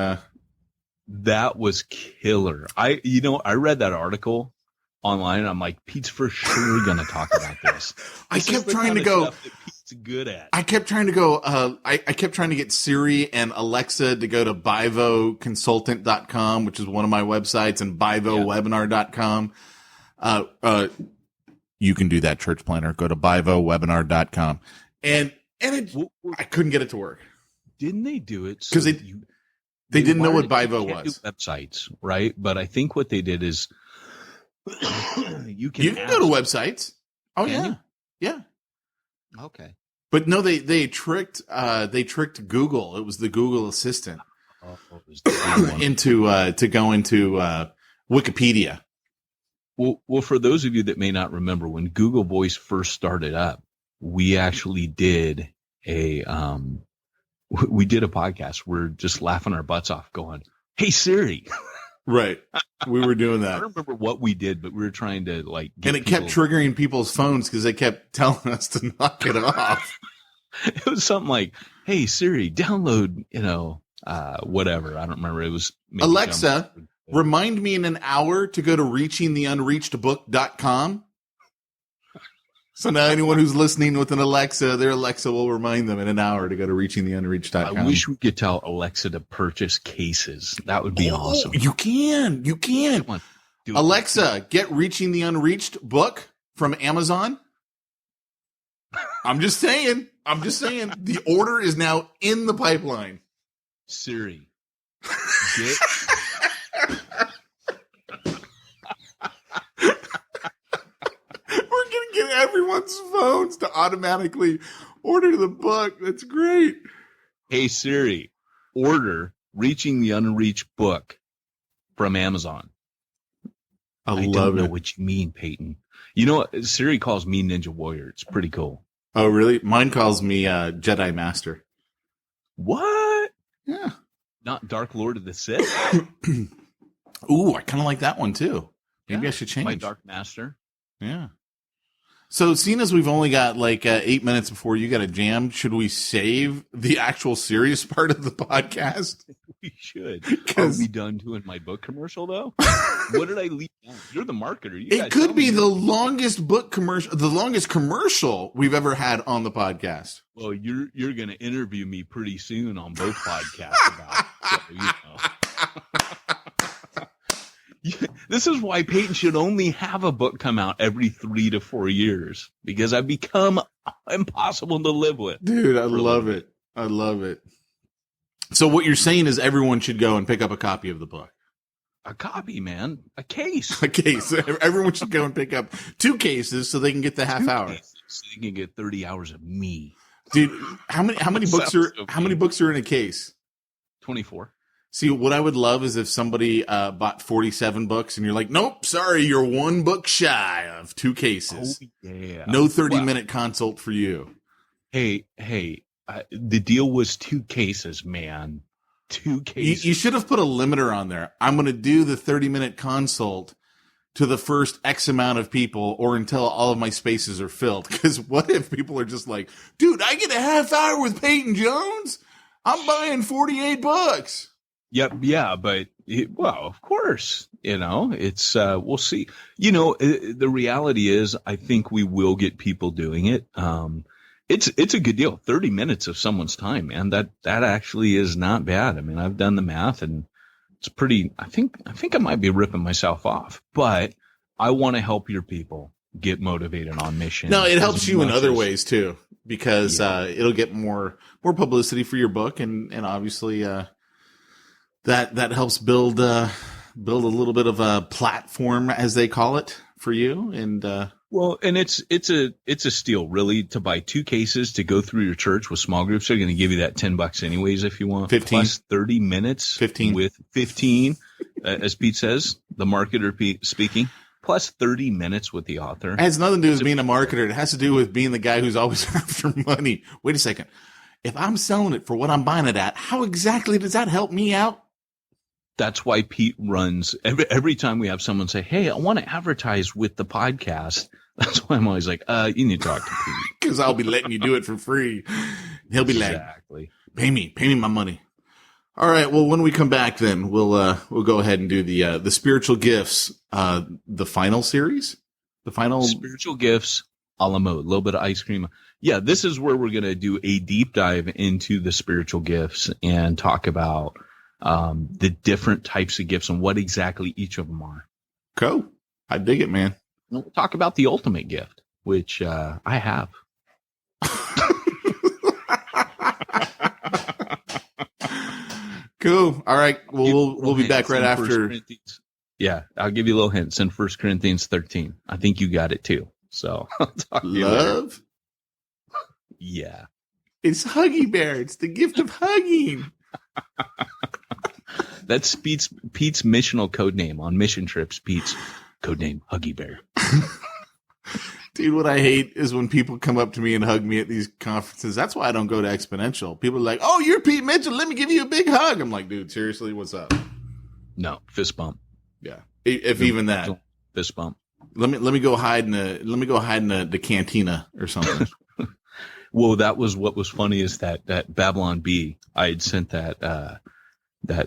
Speaker 4: That was killer. I read that article online and I'm like, Pete's for sure going to talk about this.
Speaker 3: I kept trying to go.
Speaker 4: Pete's good at.
Speaker 3: I kept trying to go. I kept trying to get Siri and Alexa to go to bivoconsultant.com, which is one of my websites, and bivowebinar.com. You can do that, church planner. Go to bivowebinar.com. And I couldn't get it to work.
Speaker 4: Didn't they do it?
Speaker 3: Because they didn't know what Bivo was.
Speaker 4: Websites, right? But I think what they did is you can
Speaker 3: go to websites. Oh,
Speaker 4: yeah.
Speaker 3: Yeah.
Speaker 4: Okay.
Speaker 3: But no, they tricked Google. It was the Google Assistant into Wikipedia.
Speaker 4: Well, for those of you that may not remember, when Google Voice first started up, we actually did a podcast. We're just laughing our butts off going, "Hey Siri."
Speaker 3: Right. We were doing that.
Speaker 4: I don't remember what we did, but we were trying to
Speaker 3: and it kept triggering people's phones because they kept telling us to knock it off.
Speaker 4: It was something like, "Hey Siri, download, whatever." I don't remember. It was
Speaker 3: Alexa, remind me in an hour to go to reachingtheunreachedbook.com. So now anyone who's listening with an Alexa, their Alexa will remind them in an hour to go to reachingtheunreached.com.
Speaker 4: I wish we could tell Alexa to purchase cases. That would be awesome.
Speaker 3: You can. Come on, Alexa, get Reaching the Unreached book from Amazon. I'm just saying. The order is now in the pipeline.
Speaker 4: Siri, get...
Speaker 3: Get everyone's phones to automatically order the book. That's great.
Speaker 4: Hey Siri, order Reaching the Unreached book from Amazon.
Speaker 3: I
Speaker 4: don't
Speaker 3: love
Speaker 4: know
Speaker 3: it.
Speaker 4: what you mean, Peyton. You know what? Siri calls me Ninja Warrior. It's pretty cool.
Speaker 3: Oh, really? Mine calls me Jedi Master.
Speaker 4: What?
Speaker 3: Yeah.
Speaker 4: Not Dark Lord of the Sith?
Speaker 3: Ooh, I kind of like that one too. Maybe
Speaker 4: Yeah,
Speaker 3: I should change.
Speaker 4: my Dark Master.
Speaker 3: Yeah. So, seeing as we've only got like 8 minutes before you got a jam, should we save the actual serious part of the podcast?
Speaker 4: We should. Are we done doing my book commercial though? What did I leave out? You're the marketer. You
Speaker 3: It could be the longest book commercial, the longest commercial we've ever had on the podcast.
Speaker 4: Well, you're going to interview me pretty soon on both podcasts about it, so, This is why Peyton should only have a book come out every 3 to 4 years, because I've become impossible to live with.
Speaker 3: Dude, I love it. I love it. So what you're saying is everyone should go and pick up a copy of the book.
Speaker 4: A copy, man. A case.
Speaker 3: A case. Everyone should go and pick up 2 cases so they can get the half hour.
Speaker 4: So you can get 30 hours of me.
Speaker 3: Dude, how many books are in a case?
Speaker 4: 24.
Speaker 3: See, what I would love is if somebody bought 47 books and you're like, nope, sorry, you're 1 book shy of 2 cases.
Speaker 4: Oh, yeah.
Speaker 3: No 30-minute consult for you.
Speaker 4: Hey, the deal was 2 cases, man. 2 cases.
Speaker 3: You should have put a limiter on there. I'm going to do the 30-minute consult to the first X amount of people or until all of my spaces are filled. Because what if people are just like, dude, I get a half hour with Peyton Jones? I'm buying 48 books.
Speaker 4: Yep. Yeah. But of course, it's, we'll see, the reality is I think we will get people doing it. It's a good deal. 30 minutes of someone's time, man. That actually is not bad. I mean, I've done the math and it's pretty, I think I might be ripping myself off, but I want to help your people get motivated on mission.
Speaker 3: No, it helps you in other ways too, because, it'll get more publicity for your book. And obviously, that helps build a little bit of a platform, as they call it, for you. And,
Speaker 4: well, and it's a steal really to buy 2 cases to go through your church with small groups. They're going to give you that $10 anyways if you want.
Speaker 3: 15
Speaker 4: plus 30 minutes
Speaker 3: 15
Speaker 4: with 15, as Pete says, the marketer speaking, plus 30 minutes with the author.
Speaker 3: It has nothing to do with being a marketer. It has to do with being the guy who's always after money. Wait a second. If I'm selling it for what I'm buying it at, how exactly does that help me out?
Speaker 4: That's why Pete runs every time we have someone say, hey, I want to advertise with the podcast. That's why I'm always like, you need to talk to Pete.
Speaker 3: Because I'll be letting you do it for free. He'll be like, pay me my money. All right. Well, when we come back, then we'll go ahead and do the spiritual gifts, the final series, the final
Speaker 4: spiritual gifts a la mode, a little bit of ice cream. Yeah. This is where we're going to do a deep dive into the spiritual gifts and talk about, the different types of gifts and what exactly each of them are.
Speaker 3: Cool. I dig it, man.
Speaker 4: We'll talk about the ultimate gift, which, I have.
Speaker 3: Cool. All right. Well, we'll be back right after.
Speaker 4: Yeah. I'll give you a little hint. It's in 1 Corinthians 13. I think you got it too. So I'll talk to you later. Yeah.
Speaker 3: It's Huggy Bear. It's the gift of hugging.
Speaker 4: That's Pete's missional code name on mission trips. Pete's code name, Huggy Bear.
Speaker 3: Dude, what I hate is when people come up to me and hug me at these conferences. That's why I don't go to Exponential. People are like, oh, you're Pete Mitchell. Let me give you a big hug. I'm like, dude, seriously, what's up?
Speaker 4: No, fist bump.
Speaker 3: Yeah. If even that.
Speaker 4: Fist bump.
Speaker 3: Let me go hide in the cantina or something.
Speaker 4: Well, that was what was funny is that Babylon B, I had sent that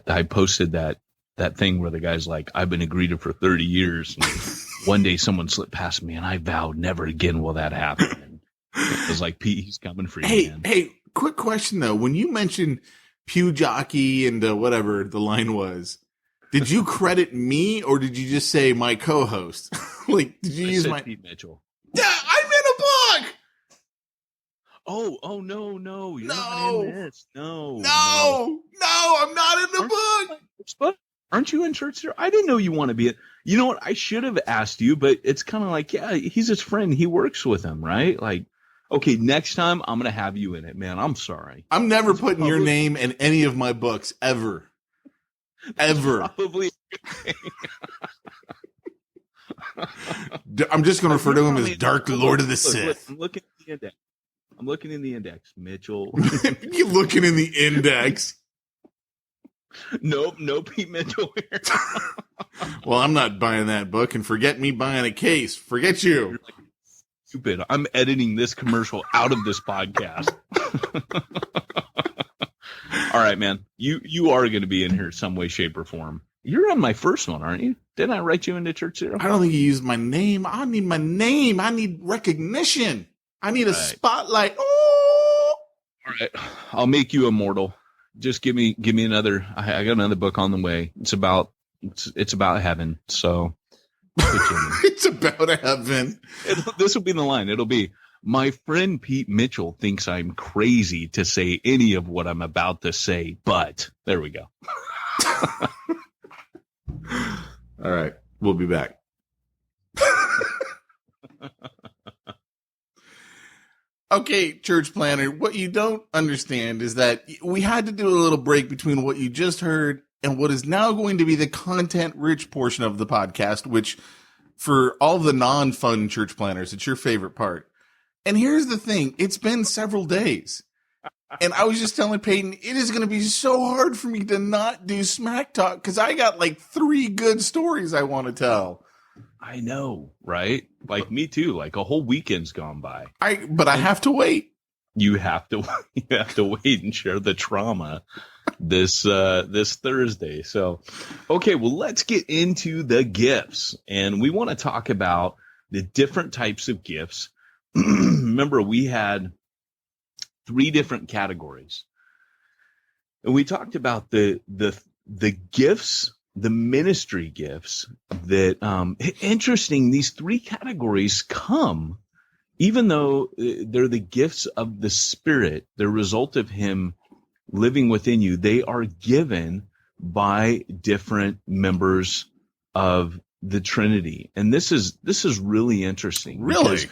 Speaker 4: I posted that thing where the guy's like, I've been a greeter for 30 years. And one day someone slipped past me and I vowed never again will that happen. And it was like, Pete, he's coming for you, man.
Speaker 3: Hey, quick question though. When you mentioned pew jockey and whatever the line was, did you credit me or did you just say my co-host? Like, did you use my
Speaker 4: Pete Mitchell?
Speaker 3: Yeah, I'm in a book.
Speaker 4: Oh, no. You're not in this. No,
Speaker 3: I'm not in the book.
Speaker 4: Aren't you in church there? I didn't know you want to be it. You know what? I should have asked you, but it's kind of like, yeah, he's his friend. He works with him, right? Like, okay, next time I'm going to have you in it, man. I'm sorry.
Speaker 3: I'm never putting your name in any of my books ever. Ever.
Speaker 4: Probably.
Speaker 3: I'm just going to refer to him as Dark Lord of the
Speaker 4: Look,
Speaker 3: Sith.
Speaker 4: I'm looking at the index. I'm looking in the index, Mitchell.
Speaker 3: You looking in the index?
Speaker 4: Nope, no Pete Mitchell here.
Speaker 3: Well, I'm not buying that book, and forget me buying a case. Forget you.
Speaker 4: Stupid. I'm editing this commercial out of this podcast. All right, man. You are going to be in here some way, shape, or form. You're on my first one, aren't you? Didn't I write you into Church Zero?
Speaker 3: I don't think you used my name. I need my name. I need recognition. I need a spotlight. Oh!
Speaker 4: All right. I'll make you immortal. Just give me another. I got another book on the way. It's about heaven. So
Speaker 3: it's about heaven.
Speaker 4: This will be the line. It'll be, my friend Pete Mitchell thinks I'm crazy to say any of what I'm about to say, but there we go.
Speaker 3: All right. We'll be back. Okay, church planner, what you don't understand is that we had to do a little break between what you just heard and what is now going to be the content-rich portion of the podcast, which for all the non-fun church planners, it's your favorite part. And here's the thing. It's been several days. And I was just telling Peyton, it is going to be so hard for me to not do smack talk because I got like 3 good stories I want to tell.
Speaker 4: I know, right? Like me too. Like a whole weekend's gone by.
Speaker 3: But I have to wait.
Speaker 4: You have to wait and share the trauma this Thursday. So, okay, well, let's get into the gifts, and we want to talk about the different types of gifts. Remember, we had 3 different categories, and we talked about the gifts. The ministry gifts that, interesting, these 3 categories come, even though they're the gifts of the Spirit, the result of Him living within you, they are given by different members of the Trinity. And this is really interesting.
Speaker 3: Really?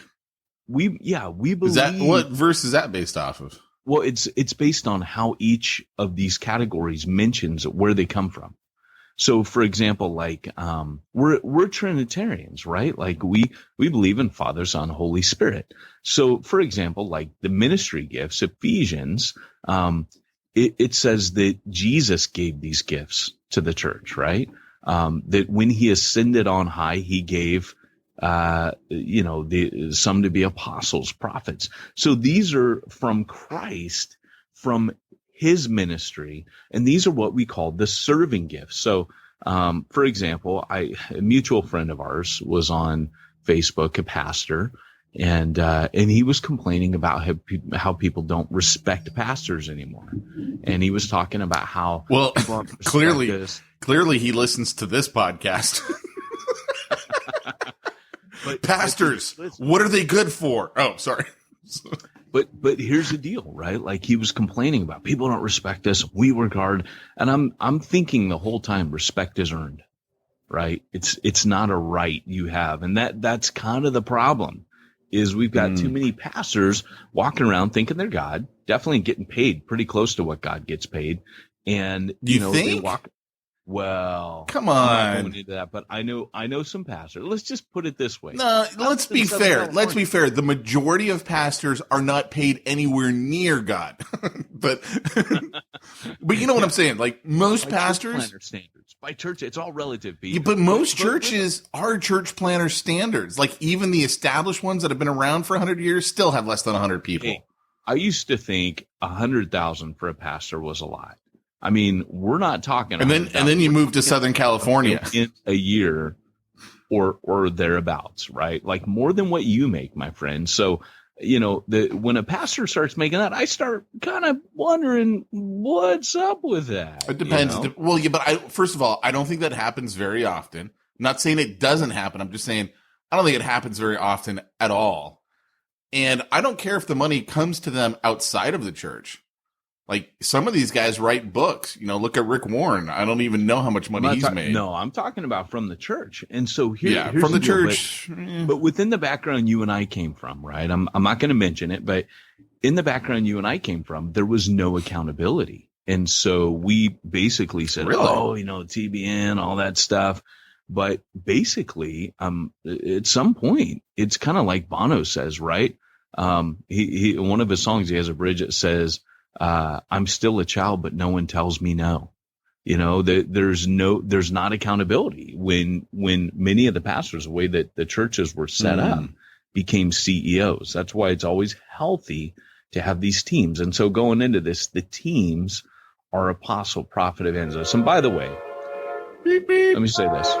Speaker 4: We believe.
Speaker 3: Is that, what verse is that based off of?
Speaker 4: Well, it's based on how each of these categories mentions where they come from. So, for example, like, we're Trinitarians, right? Like we believe in Father, Son, Holy Spirit. So, for example, like the ministry gifts, Ephesians, it says that Jesus gave these gifts to the church, right? That when He ascended on high, He gave, some to be apostles, prophets. So these are from Christ, from His ministry, and these are what we call the serving gifts. So, for example, a mutual friend of ours was on Facebook, a pastor, and he was complaining about how people don't respect pastors anymore, and he was talking about how
Speaker 3: clearly he listens to this podcast. But pastors, what are they good for? Oh, sorry.
Speaker 4: But here's the deal, right? Like he was complaining about people don't respect us. We work hard. And I'm thinking the whole time respect is earned, right? It's not a right you have. And that's kind of the problem is we've got too many pastors walking around thinking they're God, definitely getting paid pretty close to what God gets paid. And they walk. Well,
Speaker 3: come on.
Speaker 4: I'm not going into that, but I know some pastors. Let's just put it this way.
Speaker 3: No, let's be fair. Let's be fair. The majority of pastors are not paid anywhere near God. but you know what I'm saying? Like most pastors,
Speaker 4: standards. By church, it's all relative.
Speaker 3: Yeah, but most churches are church planner standards. Like even the established ones that have been around for 100 years still have less than 100 people.
Speaker 4: Hey, I used to think 100,000 for a pastor was a lot. I mean, we're not talking.
Speaker 3: And then you move to Southern California
Speaker 4: in a year or thereabouts, right? Like more than what you make, my friend. So, when a pastor starts making that, I start kind of wondering what's up with that.
Speaker 3: It depends. Well, yeah, but first of all, I don't think that happens very often. I'm not saying it doesn't happen. I'm just saying I don't think it happens very often at all. And I don't care if the money comes to them outside of the church. Like some of these guys write books, look at Rick Warren. I don't even know how much money he's made.
Speaker 4: No, I'm talking about from the church. And so here's
Speaker 3: from the
Speaker 4: deal,
Speaker 3: church.
Speaker 4: But within the background you and I came from, right? I'm not going to mention it, but in the background you and I came from, there was no accountability. And so we basically said, TBN, all that stuff. But basically, at some point, it's kind of like Bono says, right? He one of his songs, he has a bridge that says, I'm still a child, but no one tells me no. You know, there's not accountability when many of the pastors, the way that the churches were set up, became CEOs. That's why it's always healthy to have these teams. And so going into this, the teams are apostle, prophet, evangelist. And by the way, let me say this.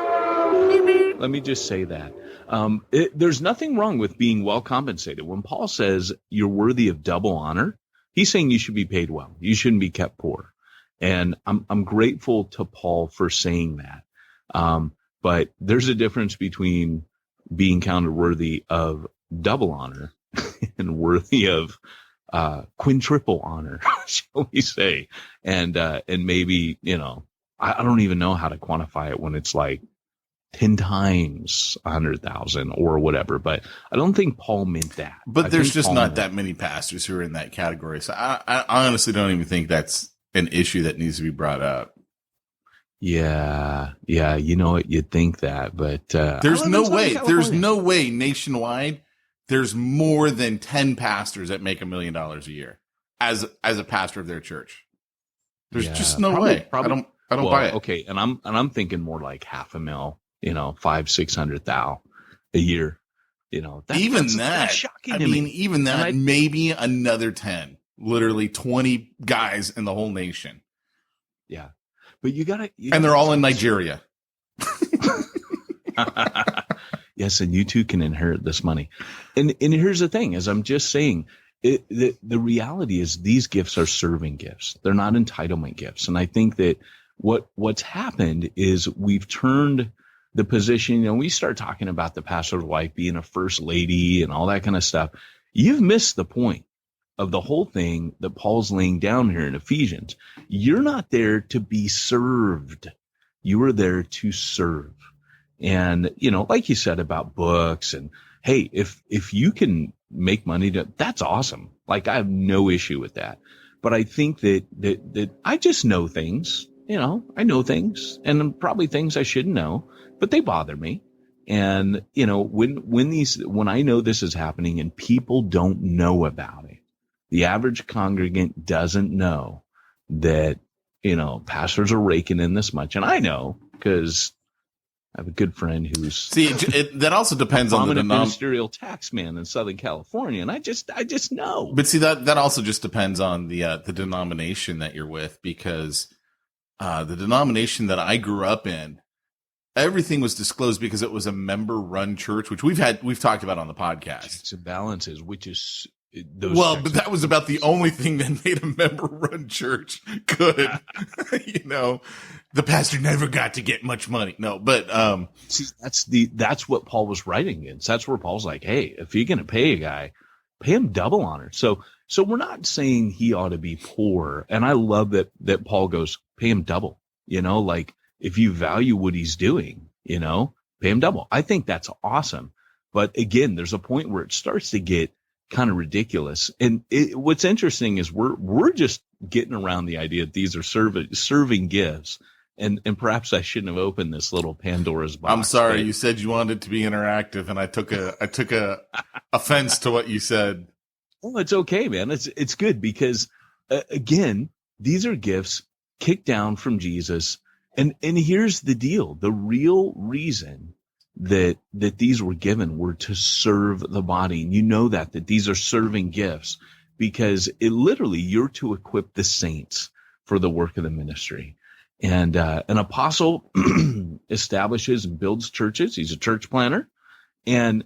Speaker 4: Let me just say that. There's nothing wrong with being well compensated. When Paul says you're worthy of double honor, he's saying you should be paid well. You shouldn't be kept poor. And I'm grateful to Paul for saying that. But there's a difference between being counted worthy of double honor and worthy of quintuple honor, shall we say. And maybe, you know, I don't even know how to quantify it when it's like 10 times 100,000 or whatever, but I don't think Paul meant that.
Speaker 3: But there's just not that many pastors who are in that category. So I honestly don't even think that's an issue that needs to be brought up.
Speaker 4: Yeah. You know what? You'd think that, but
Speaker 3: there's no way nationwide there's more than 10 pastors that make $1 million a year as a pastor of their church. There's just no way. I don't buy it. Okay.
Speaker 4: And I'm thinking more like $500,000, you know, 500,000-600,000 a year, you know, that's shocking to me.
Speaker 3: Even that, maybe another 10, literally 20 guys in the whole nation.
Speaker 4: Yeah. But
Speaker 3: and they're all in Nigeria.
Speaker 4: Yes. And you too can inherit this money. And here's the thing, as I'm just saying, the reality is these gifts are serving gifts. They're not entitlement gifts. And I think that what's happened is we've turned the position, you know, we start talking about the pastor's wife being a first lady and all that kind of stuff. You've missed the point of the whole thing that Paul's laying down here in Ephesians. You're not there to be served. You are there to serve. And, you know, like you said about books and, hey, if you can make money, that's awesome. Like, I have no issue with that. But I think that I just know things, you know, I know things and probably things I shouldn't know, but they bother me. And, you know, when I know this is happening and people don't know about it, the average congregant doesn't know that, you know, pastors are raking in this much. And I know because I have a good friend who's
Speaker 3: that also depends on the
Speaker 4: ministerial tax man in Southern California, and I just know.
Speaker 3: But see, that also just depends on the denomination that you're with, because the denomination that I grew up in, everything was disclosed because it was a member-run church, which we've talked about on the podcast.
Speaker 4: Checks and balances, which is
Speaker 3: but that was about the only thing that made a member-run church good. You know, the pastor never got to get much money. No, but
Speaker 4: see, that's what Paul was writing against. That's where Paul's like, hey, if you're going to pay a guy, pay him double honor. So we're not saying he ought to be poor. And I love that Paul goes, pay him double. You know, like if you value what he's doing, you know, pay him double. I think that's awesome. But again, there's a point where it starts to get kind of ridiculous. And what's interesting is we're just getting around the idea that these are serving gifts. And perhaps I shouldn't have opened this little Pandora's box.
Speaker 3: I'm sorry. You said you wanted it to be interactive, and I took a offense to what you said.
Speaker 4: Well, it's okay, man. It's good because again, these are gifts kicked down from Jesus. And here's the deal. The real reason that these were given were to serve the body. And you know that these are serving gifts because it literally, you're to equip the saints for the work of the ministry. And an apostle establishes and builds churches. He's a church planner. And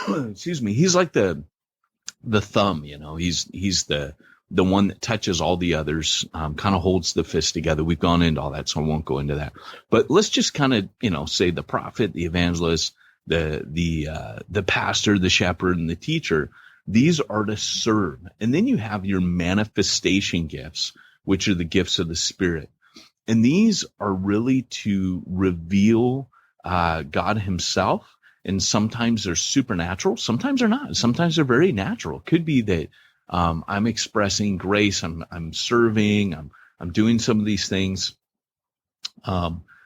Speaker 4: excuse me, he's like the thumb, you know, he's the one that touches all the others, kind of holds the fist together. We've gone into all that, so I won't go into that. But let's just kind of, you know, say the prophet, the evangelist, the pastor, the shepherd, and the teacher. These are to serve. And then you have your manifestation gifts, which are the gifts of the Spirit. And these are really to reveal God himself. And sometimes they're supernatural. Sometimes they're not. Sometimes they're very natural. It could be that I'm expressing grace. I'm serving. I'm doing some of these things.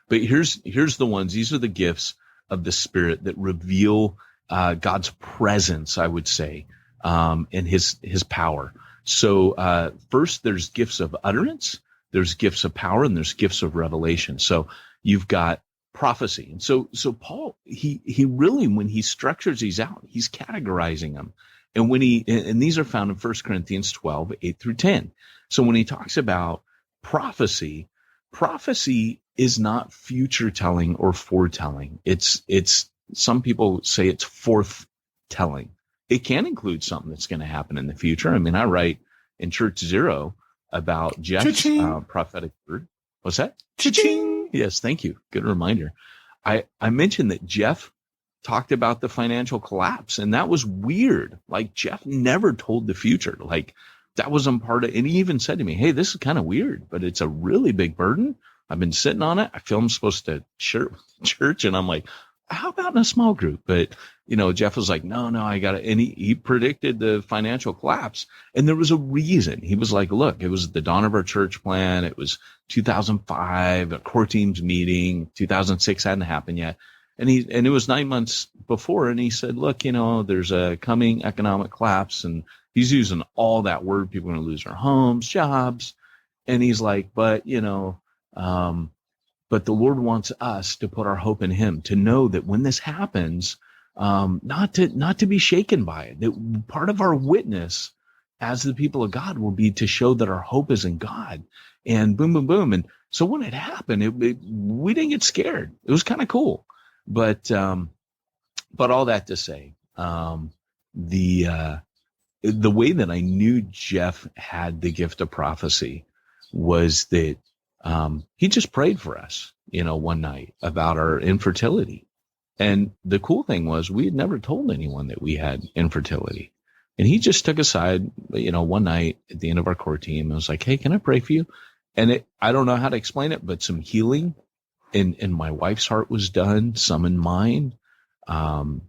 Speaker 4: But here's the ones. These are the gifts of the Spirit that reveal God's presence, I would say, and his power. So first, there's gifts of utterance, there's gifts of power, and there's gifts of revelation. So you've got prophecy. And so Paul, he really, when he structures these out, he's categorizing them. And and these are found in 1 Corinthians 12, 8 through 10. So when he talks about prophecy is not future telling or foretelling. It's some people say it's forthtelling. It can include something that's going to happen in the future. I mean, I write in Church Zero about Jeff's prophetic word. What's that? Cha-ching. Yes, thank you. Good reminder. I mentioned that Jeff talked about the financial collapse, and that was weird. Like, Jeff never told the future. Like, that wasn't part of, and he even said to me, hey, this is kind of weird, but it's a really big burden. I've been sitting on it. I feel I'm supposed to share with church. And I'm like, how about in a small group? But, Jeff was like, no, I got it. And he predicted the financial collapse. And there was a reason. He was like, look, it was the dawn of our church plan. It was 2005, a core teams meeting. 2006 hadn't happened yet. And it was 9 months before. And he said, look, there's a coming economic collapse. And he's using all that word. People are going to lose their homes, jobs. And he's like, but the Lord wants us to put our hope in him, to know that when this happens, not to be shaken by it, that part of our witness as the people of God will be to show that our hope is in God. And boom, boom, boom. And so when it happened, we didn't get scared. It was kind of cool. But all that to say, the way that I knew Jeff had the gift of prophecy was that he just prayed for us, one night about our infertility. And the cool thing was we had never told anyone that we had infertility. And he just took aside, one night at the end of our core team and was like, hey, can I pray for you? And I don't know how to explain it, but some healing in my wife's heart was done, some in mine. And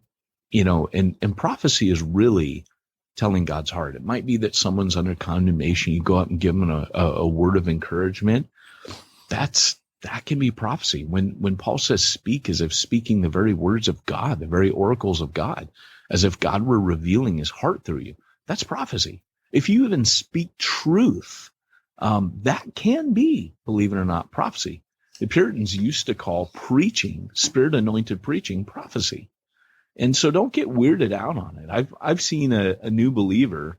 Speaker 4: prophecy is really telling God's heart. It might be that someone's under condemnation. You go out and give them a word of encouragement. That can be prophecy. When Paul says speak, as if speaking the very words of God, the very oracles of God, as if God were revealing his heart through you. That's prophecy. If you even speak truth, that can be, believe it or not, prophecy. The Puritans used to call preaching, spirit-anointed preaching, prophecy. And so don't get weirded out on it. I've seen a new believer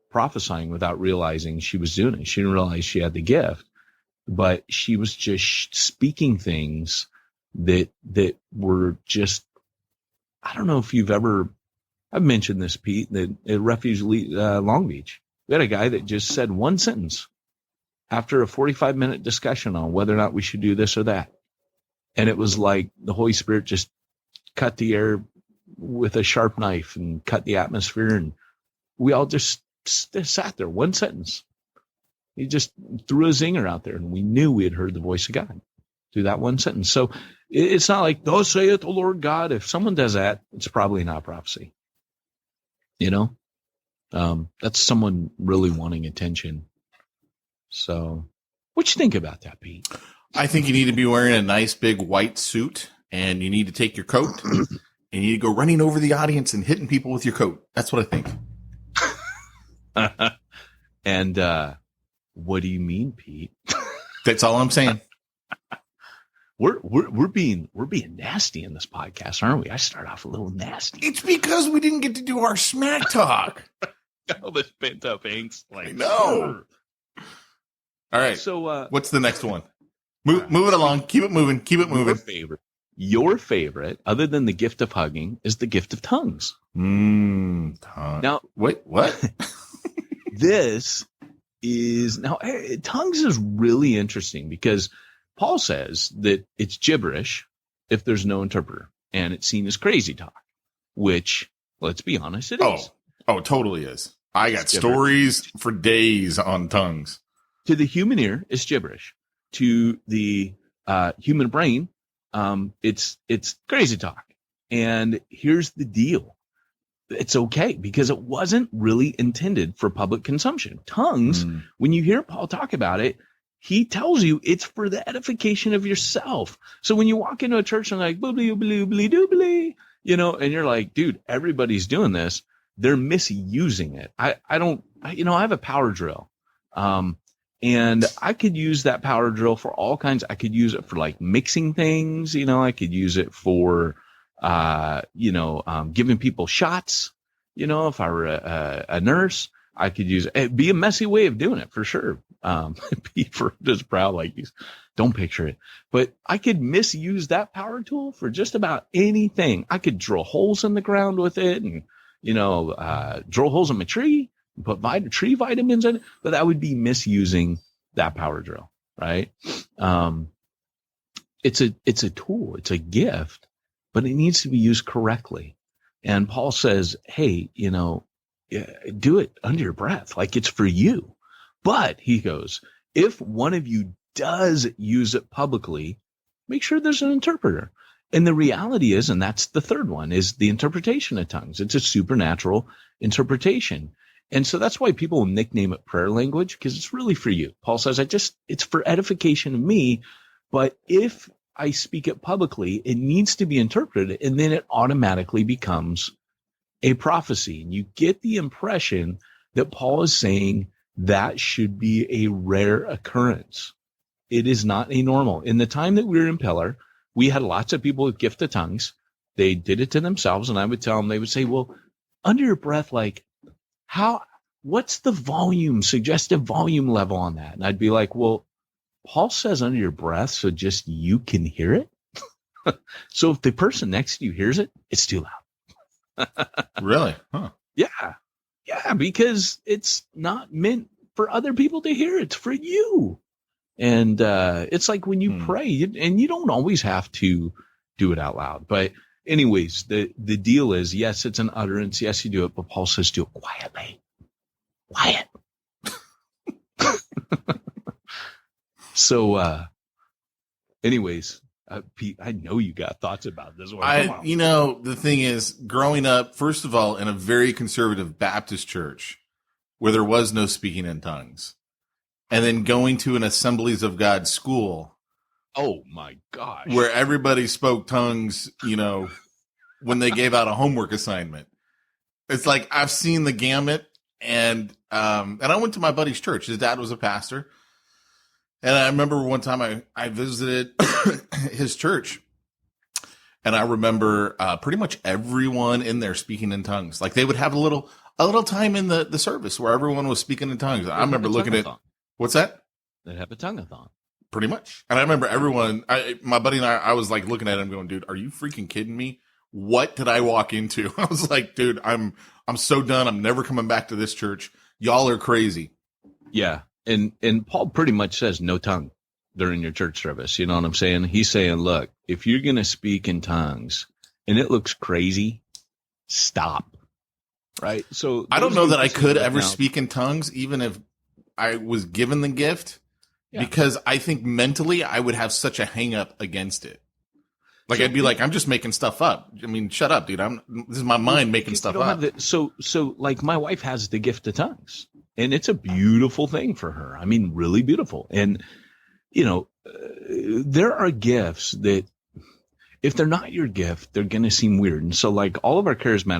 Speaker 4: prophesying without realizing she was doing it. She didn't realize she had the gift, but she was just speaking things that were just, I don't know if I've mentioned this, Pete, that at Refuge Long Beach, we had a guy that just said one sentence after a 45-minute discussion on whether or not we should do this or that. And it was like the Holy Spirit just cut the air with a sharp knife and cut the atmosphere. And we all just sat there, one sentence. He just threw a zinger out there, and we knew we had heard the voice of God through that one sentence. So it's not like, thus saith the Lord God. If someone does that, it's probably not prophecy. That's someone really wanting attention. So what you think about that, Pete?
Speaker 3: I think you need to be wearing a nice big white suit, and you need to take your coat and you need to go running over the audience and hitting people with your coat. That's what I think.
Speaker 4: And what do you mean, Pete?
Speaker 3: That's all I'm saying.
Speaker 4: We're being nasty in this podcast, aren't we? I start off a little nasty.
Speaker 3: It's because we didn't get to do our smack talk.
Speaker 4: All this pent up angst.
Speaker 3: No. All right.
Speaker 4: So
Speaker 3: what's the next one? Move it along. Keep it moving. Keep it moving.
Speaker 4: Your favorite, other than the gift of hugging, is the gift of tongues.
Speaker 3: Now, wait, what?
Speaker 4: This is tongues is really interesting because Paul says that it's gibberish if there's no interpreter, and it's seen as crazy talk, which, let's be honest, it is.
Speaker 3: Oh, it totally is. I got stories for days on tongues.
Speaker 4: To the human ear, it's gibberish. To the human brain, it's crazy talk. And here's the deal. It's okay because it wasn't really intended for public consumption. Tongues, when you hear Paul talk about it, he tells you it's for the edification of yourself. So when you walk into a church and like, boobly, boobly, boobly, doobly, and you're like, dude, everybody's doing this. They're misusing it. I have a power drill. And I could use that power drill for all kinds. I could use it for like mixing things. I could use it for, giving people shots. If I were a nurse, I could use it. It'd be a messy way of doing it for sure. Be for just proud like these. Don't picture it, but I could misuse that power tool for just about anything. I could drill holes in the ground with it and, drill holes in my tree, put tree vitamins in it, but that would be misusing that power drill, right? It's a tool, it's a gift, but it needs to be used correctly. And Paul says, hey, do it under your breath, like it's for you. But he goes, if one of you does use it publicly, make sure there's an interpreter. And the reality is, and that's the third one, is the interpretation of tongues. It's a supernatural interpretation. And so that's why people nickname it prayer language, because it's really for you. Paul says, it's for edification of me. But if I speak it publicly, it needs to be interpreted, and then it automatically becomes a prophecy. And you get the impression that Paul is saying that should be a rare occurrence. It is not a normal. In the time that we were in Pillar, we had lots of people with gift of tongues. They did it to themselves, and I would tell them, they would say, well, under your breath, like, what's the suggestive volume level on that? And I'd be like, well, Paul says under your breath, so just you can hear it. So if the person next to you hears it, it's too loud.
Speaker 3: Really? Huh.
Speaker 4: Yeah. Yeah, because it's not meant for other people to hear. It's for you. And it's like when you pray, and you don't always have to do it out loud. But anyways, the deal is, yes, it's an utterance. Yes, you do it. But Paul says do it quietly. Quiet. So anyways, Pete, I know you got thoughts about this one.
Speaker 3: The thing is, growing up, first of all, in a very conservative Baptist church where there was no speaking in tongues, and then going to an Assemblies of God school.
Speaker 4: Oh my gosh.
Speaker 3: Where everybody spoke tongues, when they gave out a homework assignment. It's like, I've seen the gamut, and I went to my buddy's church. His dad was a pastor. And I remember one time I visited his church, and I remember pretty much everyone in there speaking in tongues. Like they would have a little time in the service where everyone was speaking in tongues. I remember looking at, what's that?
Speaker 4: They'd have a tongue-a-thon.
Speaker 3: Pretty much. And I remember everyone, my buddy and I was like looking at him going, dude, are you freaking kidding me? What did I walk into? I was like, dude, I'm so done. I'm never coming back to this church. Y'all are crazy.
Speaker 4: Yeah. And Paul pretty much says no tongue during your church service. You know what I'm saying? He's saying, look, if you're going to speak in tongues and it looks crazy, stop. Right? So
Speaker 3: I don't know that I could ever speak in tongues, even if I was given the gift, because I think mentally I would have such a hang up against it. Like, I'd be like, I'm just making stuff up. I mean, shut up, dude. This is my mind making stuff up.
Speaker 4: So like my wife has the gift of tongues, and it's a beautiful thing for her. I mean, really beautiful. And, there are gifts that if they're not your gift, they're going to seem weird. And so like all of our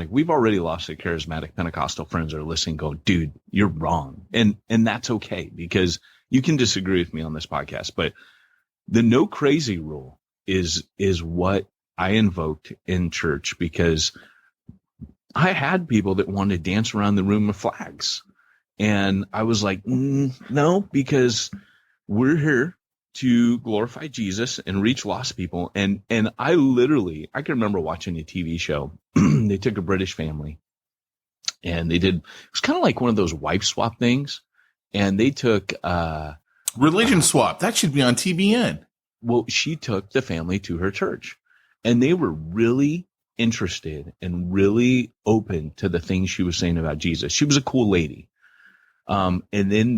Speaker 4: we've already lost the charismatic Pentecostal friends that are listening, go, dude, you're wrong. And that's okay, because you can disagree with me on this podcast, but the no crazy rule is what I invoked in church, because I had people that wanted to dance around the room with flags. And I was like, no, because we're here to glorify Jesus and reach lost people. And I can remember watching a TV show. They took a British family and it was kind of like one of those wife swap things. And they took,
Speaker 3: religion swap. That should be on TBN.
Speaker 4: Well, she took the family to her church, and they were really interested and really open to the things she was saying about Jesus. She was a cool lady. And then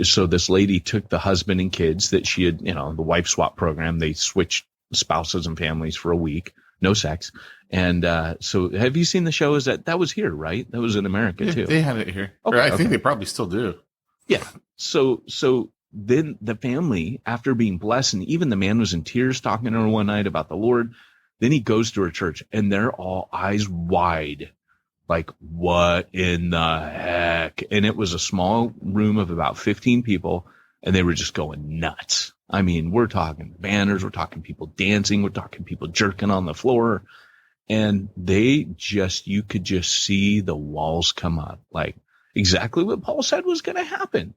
Speaker 4: so this lady took the husband and kids that she had, the wife swap program. They switched spouses and families for a week. no sex. And so have you seen the show? Is that was here, right? That was in America
Speaker 3: Yeah,
Speaker 4: too.
Speaker 3: they had it here.
Speaker 4: Okay,
Speaker 3: Or I think they probably still do.
Speaker 4: Yeah. So then the family, after being blessed, and even the man was in tears talking to her one night about the Lord, then he goes to her church and they're all eyes wide. Like, what in the heck? And it was a small room of about 15 people, and they were just going nuts. I mean, we're talking banners, we're talking people dancing, we're talking people jerking on the floor. And you could just see the walls come up. Like, exactly what Paul said was going to happen.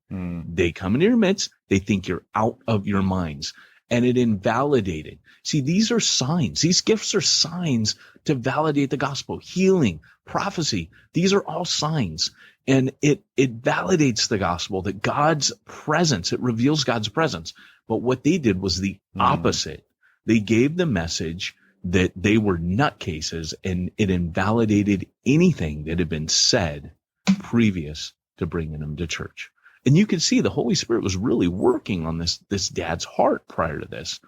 Speaker 4: They come into your midst, they think you're out of your minds. And it invalidated. See, these are signs. These gifts are signs to validate the gospel. Healing, prophecy, these are all signs. And it validates the gospel, that God's presence, it reveals God's presence. But what they did was the opposite. They gave the message that they were nutcases, and it invalidated anything that had been said previous to bringing them to church. And you could see the Holy Spirit was really working on this dad's heart prior to this.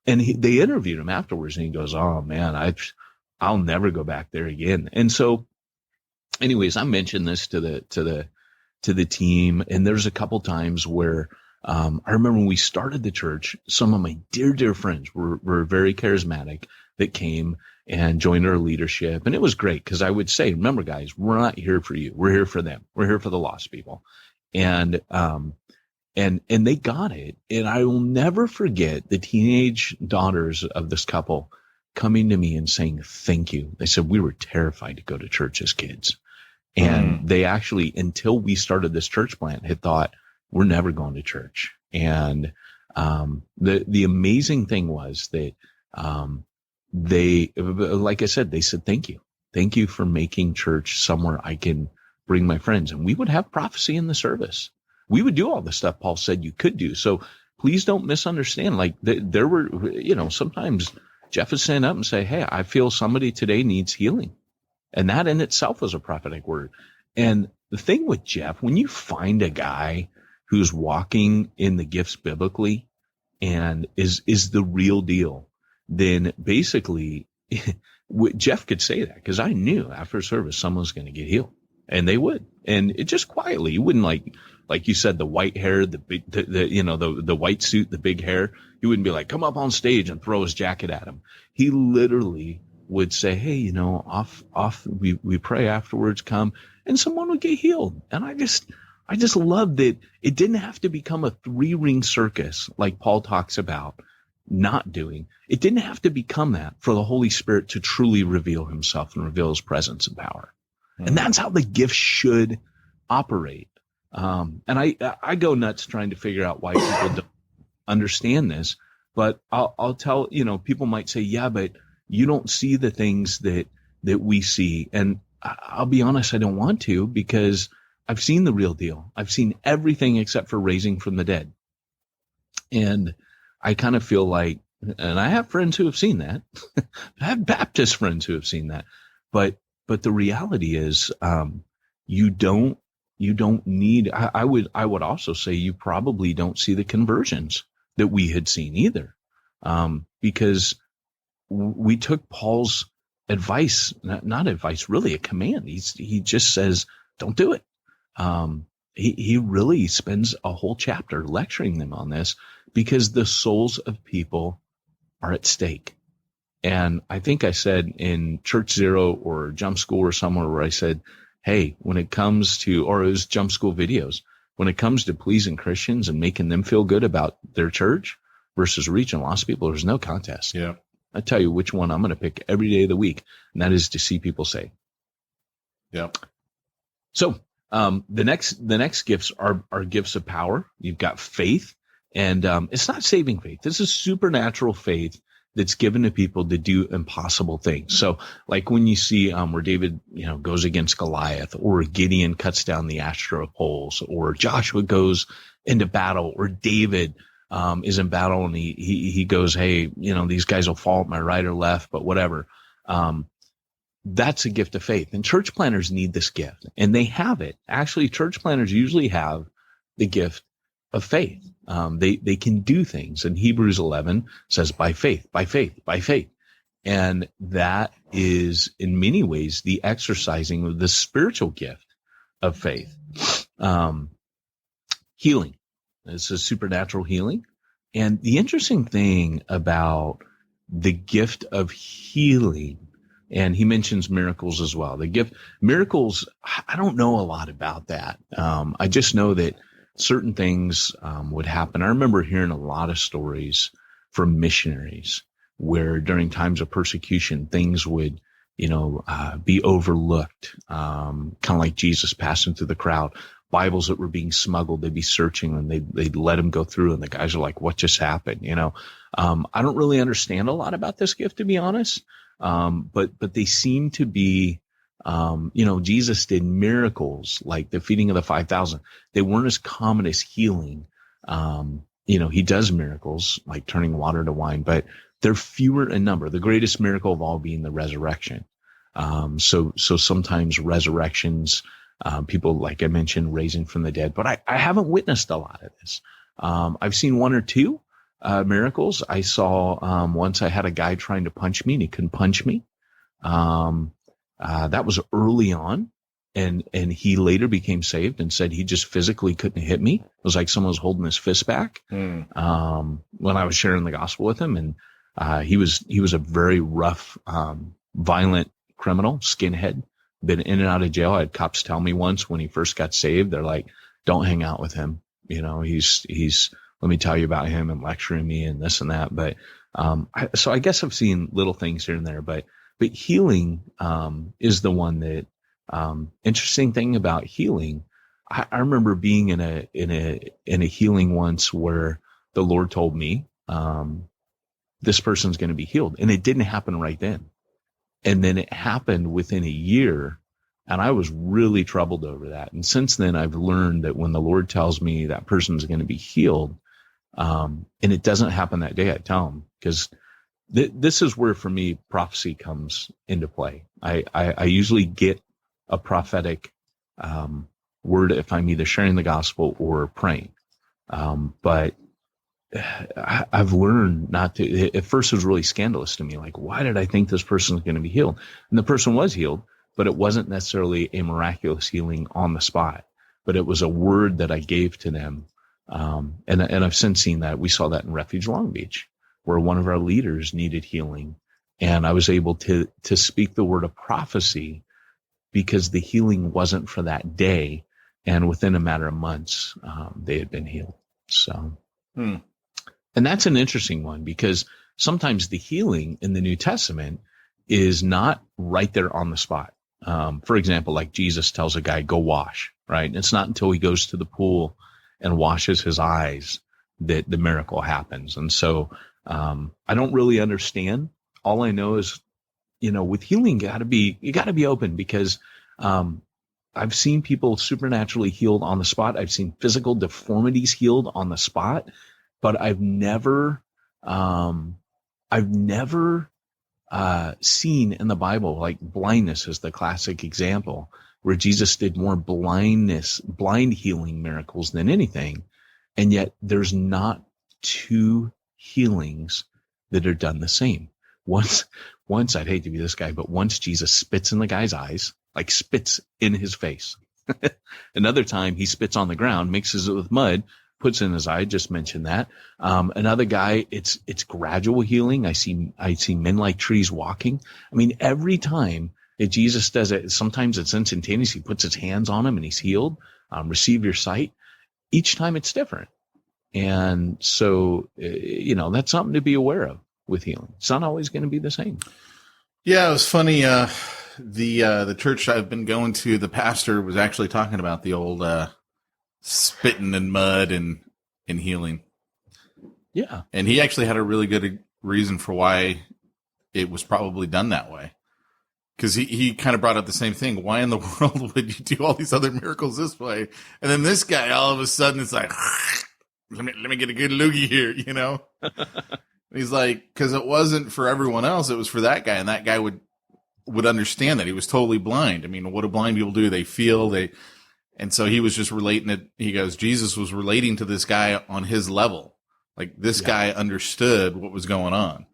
Speaker 4: And they interviewed him afterwards, and he goes, "Oh man, I'll never go back there again." And so anyways, I mentioned this to the team, and there's a couple times where I remember when we started the church, some of my dear friends were very charismatic that came and joined our leadership. And it was great because I would say, remember guys, we're not here for you. We're here for them. We're here for the lost people. And they got it. And I will never forget the teenage daughters of this couple coming to me and saying, "Thank you." They said, "We were terrified to go to church as kids." And they actually, until we started this church plant, had thought, we're never going to church. And the amazing thing was that they, like I said, they said, "Thank you. Thank you for making church somewhere I can bring my friends." And we would have prophecy in the service. We would do all the stuff Paul said you could do. So please don't misunderstand. Like there were, sometimes Jeff would stand up and say, "Hey, I feel somebody today needs healing." And that in itself was a prophetic word. And the thing with Jeff, when you find a guy who's walking in the gifts biblically and is the real deal, then basically Jeff could say that, because I knew after service someone's going to get healed, and they would. And it just quietly, you wouldn't like you said, the white hair, the white suit, the big hair. You wouldn't be like, "Come up on stage," and throw his jacket at him. He literally would say, "Hey, we pray afterwards, come," and someone would get healed. And I just love that it didn't have to become a 3-ring circus like Paul talks about not doing. It didn't have to become that for the Holy Spirit to truly reveal himself and reveal his presence and power. And that's how the gift should operate. And I go nuts trying to figure out why people don't understand this, but I'll tell, people might say, "Yeah, but you don't see the things that we see." And I'll be honest, I don't want to, because I've seen the real deal. I've seen everything except for raising from the dead. And I kind of feel like, and I have friends who have seen that. I have Baptist friends who have seen that. But the reality is, you don't need, I would also say you probably don't see the conversions that we had seen either. Because we took Paul's advice, not advice, really a command. He just says, don't do it. He really spends a whole chapter lecturing them on this, because the souls of people are at stake. And I think I said in Church Zero or Jump School or somewhere where I said, hey, when it comes to, or it was Jump School videos, when it comes to pleasing Christians and making them feel good about their church versus reaching lost people, there's no contest.
Speaker 3: Yeah.
Speaker 4: I tell you which one I'm going to pick every day of the week, and that is to see people saved.
Speaker 3: Yeah.
Speaker 4: So the next gifts are gifts of power. You've got faith, and it's not saving faith. This is supernatural faith that's given to people to do impossible things. So like when you see where David, goes against Goliath, or Gideon cuts down the Asherah poles, or Joshua goes into battle, or David is in battle and he goes, hey, these guys will fall at my right or left, but whatever. That's a gift of faith. And church planners need this gift, and they have it. Actually, church planners usually have the gift of faith. They can do things. And Hebrews 11 says by faith, by faith, by faith. And that is in many ways the exercising of the spiritual gift of faith. Healing. It's a supernatural healing. And the interesting thing about the gift of healing, and he mentions miracles as well. Miracles, I don't know a lot about that. I just know that certain things would happen. I remember hearing a lot of stories from missionaries where during times of persecution, things would, be overlooked, kind of like Jesus passing through the crowd. Bibles that were being smuggled, they'd be searching and they'd let them go through, and the guys are like, what just happened? I don't really understand a lot about this gift, to be honest. But they seem to be, Jesus did miracles like the feeding of the 5,000. They weren't as common as healing. He does miracles like turning water to wine, but they're fewer in number. The greatest miracle of all being the resurrection. So sometimes resurrections, people, like I mentioned, raising from the dead, but I haven't witnessed a lot of this. I've seen one or two miracles. I saw once I had a guy trying to punch me and he couldn't punch me. That was early on, and he later became saved and said he just physically couldn't hit me. It was like someone was holding his fist back when I was sharing the gospel with him, and he was a very rough, violent criminal, skinhead. Been in and out of jail. I had cops tell me once when he first got saved, they're like, don't hang out with him. He's, let me tell you about him, and lecturing me and this and that. But, so I guess I've seen little things here and there, but healing, is the one that, interesting thing about healing. I remember being in a healing once where the Lord told me, this person's going to be healed. And it didn't happen right then. And then it happened within a year, and I was really troubled over that. And since then, I've learned that when the Lord tells me that person's going to be healed, and it doesn't happen that day, I tell him, because this is where, for me, prophecy comes into play. I usually get a prophetic word if I'm either sharing the gospel or praying. But I've learned not to. At first, it was really scandalous to me. Like, why did I think this person was going to be healed? And the person was healed, but it wasn't necessarily a miraculous healing on the spot. But it was a word that I gave to them. And I've since seen that. We saw that in Refuge Long Beach, where one of our leaders needed healing, and I was able to speak the word of prophecy because the healing wasn't for that day, and within a matter of months, they had been healed. So. And that's an interesting one, because sometimes the healing in the New Testament is not right there on the spot. For example, like Jesus tells a guy, go wash, right? And it's not until he goes to the pool and washes his eyes that the miracle happens. And so I don't really understand. All I know is, with healing, you gotta be open, because I've seen people supernaturally healed on the spot. I've seen physical deformities healed on the spot. But I've never seen in the Bible, like blindness is the classic example, where Jesus did more blind healing miracles than anything. And yet there's not two healings that are done the same. Once, I'd hate to be this guy, but once Jesus spits in the guy's eyes, like spits in his face. Another time he spits on the ground, mixes it with mud, puts in his eye. Just mentioned that. Another guy, it's gradual healing. I see men like trees walking. I mean, every time that Jesus does it, sometimes it's instantaneous. He puts his hands on him and he's healed. Receive your sight. Each time it's different. And so, that's something to be aware of with healing. It's not always going to be the same.
Speaker 3: Yeah, it was funny. The church I've been going to, the pastor was actually talking about the old, spitting in mud and healing.
Speaker 4: Yeah.
Speaker 3: And he actually had a really good reason for why it was probably done that way. Because he kind of brought up the same thing. Why in the world would you do all these other miracles this way? And then this guy, all of a sudden, it's like, let me get a good loogie here, He's like, because it wasn't for everyone else. It was for that guy. And that guy would understand that. He was totally blind. I mean, what do blind people do? They feel, and so he was just relating it. He goes, Jesus was relating to this guy on his level. Like this guy understood what was going on.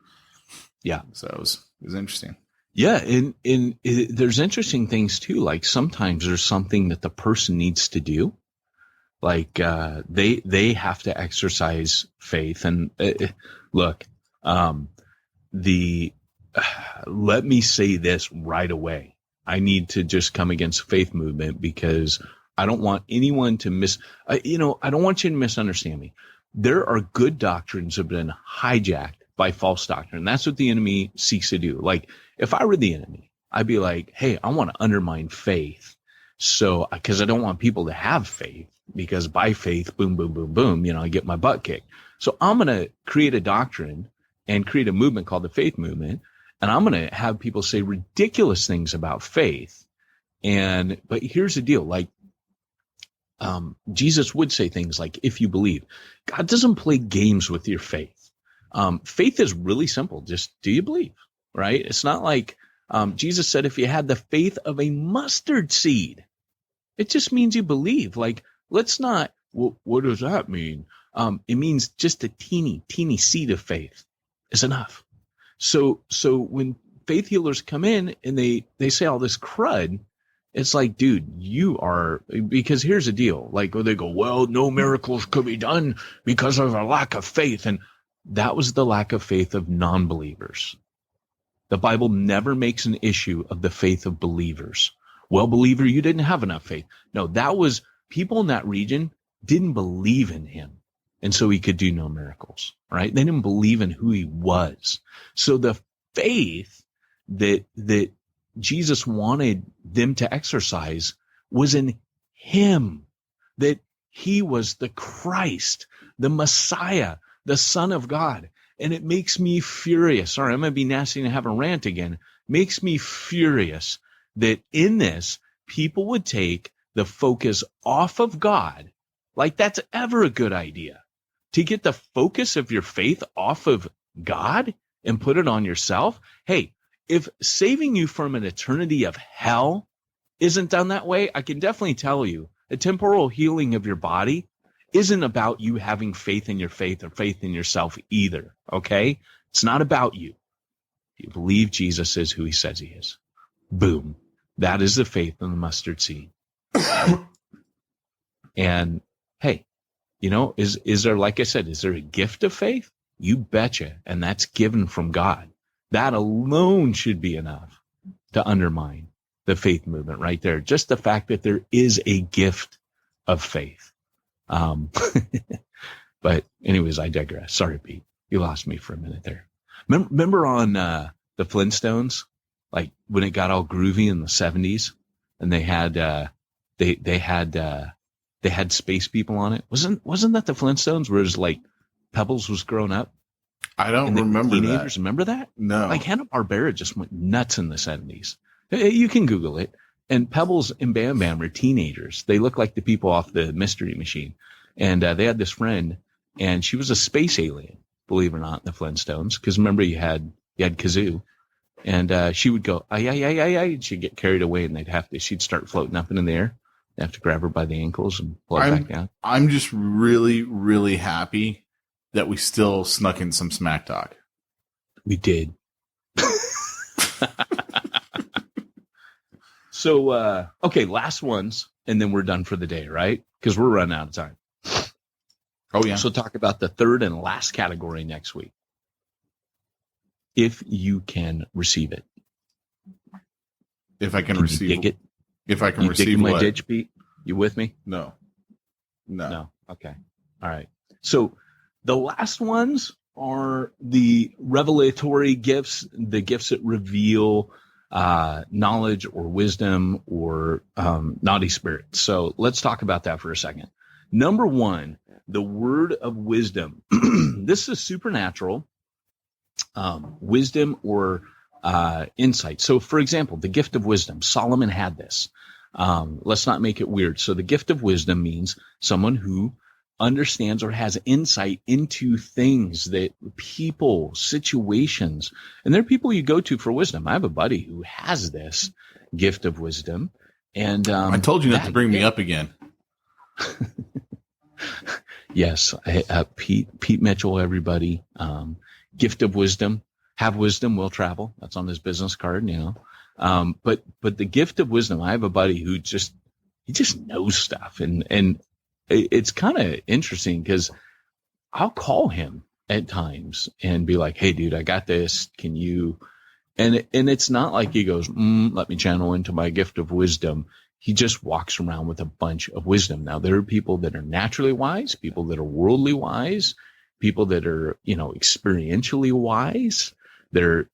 Speaker 4: Yeah.
Speaker 3: So was interesting.
Speaker 4: Yeah. And there's interesting things too. Like sometimes there's something that the person needs to do. Like, they have to exercise faith. And look, let me say this right away. I need to just come against faith movement because I don't want anyone to I don't want you to misunderstand me. There are good doctrines that have been hijacked by false doctrine. That's what the enemy seeks to do. Like, if I were the enemy, I'd be like, hey, I want to undermine faith. So, because I don't want people to have faith, because by faith, boom, boom, boom, boom, I get my butt kicked. So I'm going to create a doctrine and create a movement called the faith movement. And I'm going to have people say ridiculous things about faith. But here's the deal. Like, Jesus would say things like, if you believe. God doesn't play games with your faith. Faith is really simple. Just, do you believe? Right? It's not like, Jesus said, if you had the faith of a mustard seed, it just means you believe. Like, let's not, what does that mean? It means just a teeny seed of faith is enough. So when faith healers come in and they say all this crud, it's like, dude, because here's the deal. Like, they go, well, no miracles could be done because of a lack of faith. And that was the lack of faith of non-believers. The Bible never makes an issue of the faith of believers. Well, believer, you didn't have enough faith. No, that was people in that region didn't believe in him. And so he could do no miracles, right? They didn't believe in who he was. So the faith that Jesus wanted them to exercise was in him, that he was the Christ, the Messiah, the Son of God. And it makes me furious. Sorry, I'm going to be nasty and have a rant again. Makes me furious that in this, people would take the focus off of God, like that's ever a good idea, to get the focus of your faith off of God and put it on yourself. Hey, if saving you from an eternity of hell isn't done that way, I can definitely tell you a temporal healing of your body isn't about you having faith in your faith or faith in yourself either, okay? It's not about you. You believe Jesus is who he says he is. Boom. That is the faith in the mustard seed. And hey, is there, like I said, is there a gift of faith? You betcha. And that's given from God. That alone should be enough to undermine the faith movement right there. Just the fact that there is a gift of faith. But anyways, I digress. Sorry, Pete. You lost me for a minute there. Remember on the Flintstones, like when it got all groovy in the 70s, and they had space people on it. Wasn't that the Flintstones? Where it was like Pebbles was grown up.
Speaker 3: I don't remember
Speaker 4: teenagers.
Speaker 3: that.
Speaker 4: Remember that?
Speaker 3: No.
Speaker 4: Like Hanna-Barbera just went nuts in the 70s. You can Google it. And Pebbles and Bam Bam were teenagers. They look like the people off the Mystery Machine. And they had this friend, and she was a space alien, believe it or not, in the Flintstones. Because remember, you had Kazoo. And she would go, ay, ay, ay, ay, ay. And she'd get carried away, and she'd start floating up in the air. They have to grab her by the ankles and pull her back down.
Speaker 3: I'm just really, really happy that we still snuck in some smack talk.
Speaker 4: We did. So, okay, last ones, and then we're done for the day, right? Because we're running out of time.
Speaker 3: Oh, yeah.
Speaker 4: So talk about the third and last category next week. If you can receive it.
Speaker 3: If I can receive
Speaker 4: it.
Speaker 3: If I can
Speaker 4: you
Speaker 3: receive
Speaker 4: my
Speaker 3: what?
Speaker 4: ditch, Pete? You with me?
Speaker 3: No.
Speaker 4: Okay. All right. So the last ones are the revelatory gifts, the gifts that reveal knowledge or wisdom or naughty spirits. So let's talk about that for a second. Number one, the word of wisdom. This is supernatural wisdom or insight. So, for example, the gift of wisdom, Solomon had this. Let's not make it weird. So the gift of wisdom means someone who understands or has insight into things that people, situations, and there are people you go to for wisdom. I have a buddy who has this gift of wisdom. And
Speaker 3: I told you not to bring me up again.
Speaker 4: Yes. Pete Mitchell, everybody. Gift of wisdom. Have wisdom, will travel. That's on his business card, But the gift of wisdom, I have a buddy who he just knows stuff. And it's kind of interesting because I'll call him at times and be like, hey, dude, I got this. Can you? And it's not like he goes, let me channel into my gift of wisdom. He just walks around with a bunch of wisdom. Now, there are people that are naturally wise, people that are worldly wise, people that are, experientially wise. They're,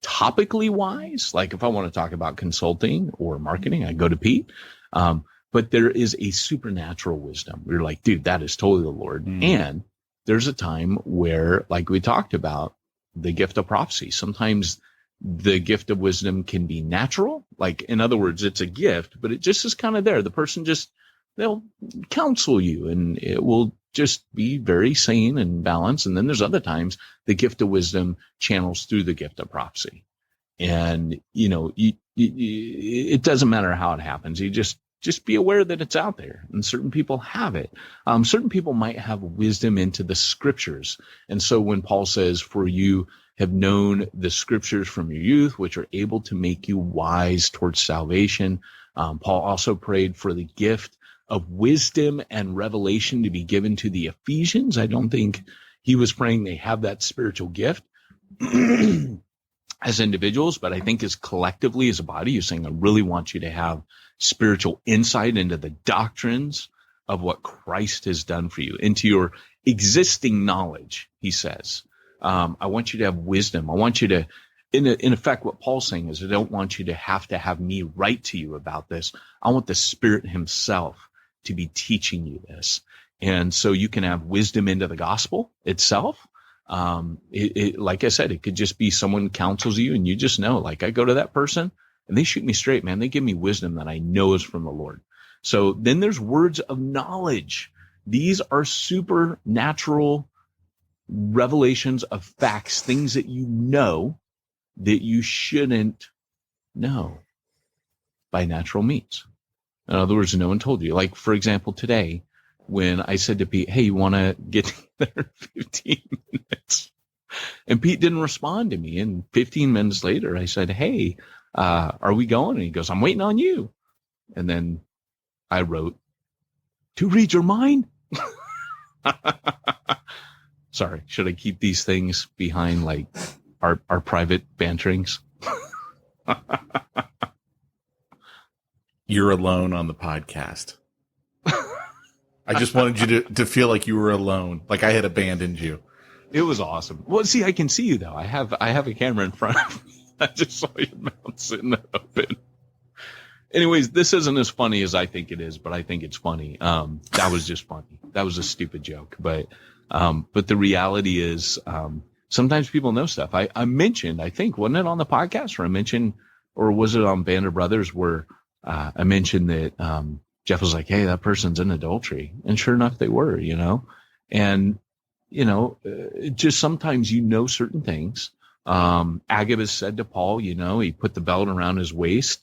Speaker 4: topically wise. Like if I want to talk about consulting or marketing, I go to Pete. But there is a supernatural wisdom. We're like, dude, that is totally the Lord. And there's a time where, like we talked about, the gift of prophecy. Sometimes the gift of wisdom can be natural. Like, in other words, it's a gift, but it just is kind of there. The person they'll counsel you and it will just be very sane and balanced. And then there's other times the gift of wisdom channels through the gift of prophecy. And, it doesn't matter how it happens. You just be aware that it's out there, and certain people have it. Certain people might have wisdom into the scriptures. And so when Paul says, for you have known the scriptures from your youth, which are able to make you wise towards salvation. Paul also prayed for the gift of wisdom and revelation to be given to the Ephesians. I don't think he was praying they have that spiritual gift as individuals, but I think as collectively as a body, he's saying, I really want you to have spiritual insight into the doctrines of what Christ has done for you, into your existing knowledge, he says. I want you to have wisdom. I want you to, in effect, what Paul's saying is, I don't want you to have me write to you about this. I want the Spirit himself to be teaching you this. And so you can have wisdom into the gospel itself. Like I said, it could just be someone counsels you and you just know, like, I go to that person and they shoot me straight, man. They give me wisdom that I know is from the Lord. So then there's words of knowledge. These are supernatural revelations of facts, things that you know that you shouldn't know by natural means. In other words, no one told you. Like, for example, today, when I said to Pete, hey, you want to get there in 15 minutes? And Pete didn't respond to me. And 15 minutes later, I said, hey, are we going? And he goes, I'm waiting on you. And then I wrote, to read your mind? Sorry, should I keep these things behind, like, our private banterings?
Speaker 3: You're alone on the podcast. I just wanted you to feel like you were alone, like I had abandoned you.
Speaker 4: It was awesome. Well, see, I can see you though. I have a camera in front of me. I just saw your mouth sitting open. Anyways, this isn't as funny as I think it is, but I think it's funny. That was just funny. That was a stupid joke, but the reality is, sometimes people know stuff. I mentioned, I think, wasn't it on the podcast where I mentioned, or was it on Band of Brothers where I mentioned that Jeff was like, hey, that person's in adultery. And sure enough, they were, and, just sometimes certain things. Agabus said to Paul, he put the belt around his waist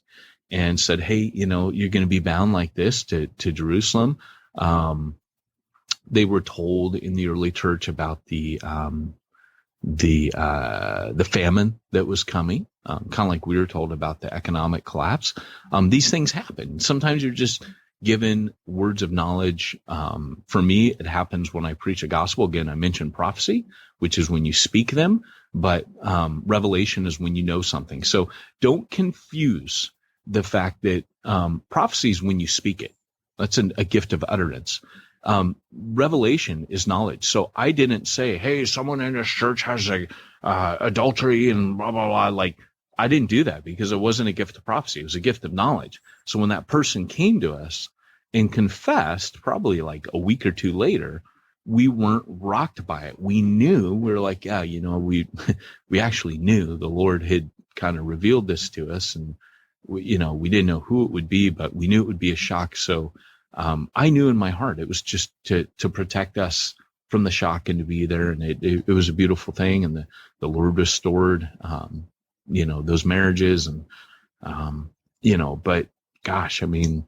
Speaker 4: and said, hey, you're going to be bound like this to Jerusalem. They were told in the early church about the famine that was coming, kind of like we were told about the economic collapse. These things happen. Sometimes you're just given words of knowledge. For me, it happens when I preach a gospel. Again, I mentioned prophecy, which is when you speak them, but revelation is when you know something. So don't confuse the fact that prophecy is when you speak it. That's a gift of utterance. Revelation is knowledge. So I didn't say, hey, someone in this church has adultery and blah, blah, blah. Like, I didn't do that because it wasn't a gift of prophecy. It was a gift of knowledge. So when that person came to us and confessed, probably like a week or two later, we weren't rocked by it. We knew, we were like, yeah, we actually knew the Lord had kind of revealed this to us. And we didn't know who it would be, but we knew it would be a shock. So I knew in my heart it was just to protect us from the shock and to be there. And it was a beautiful thing. And the Lord restored, those marriages and, but gosh, I mean,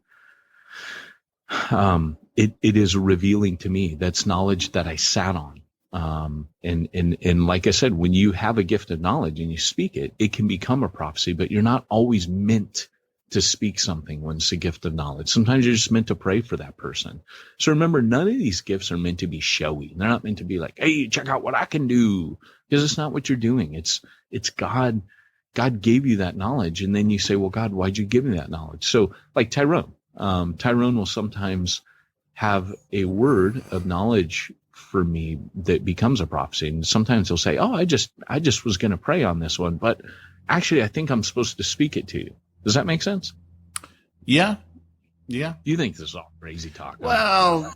Speaker 4: it is revealing to me. That's knowledge that I sat on. And like I said, when you have a gift of knowledge and you speak it, it can become a prophecy, but you're not always meant to speak something when it's a gift of knowledge. Sometimes you're just meant to pray for that person. So remember, none of these gifts are meant to be showy. They're not meant to be like, hey, check out what I can do. Because it's not what you're doing. It's God. God gave you that knowledge. And then you say, well, God, why'd you give me that knowledge? So like Tyrone, Tyrone will sometimes have a word of knowledge for me that becomes a prophecy. And sometimes he'll say, oh, I just was going to pray on this one, but actually I think I'm supposed to speak it to you. Does that make sense?
Speaker 3: Yeah. Yeah.
Speaker 4: You think this is all crazy talk?
Speaker 3: Well,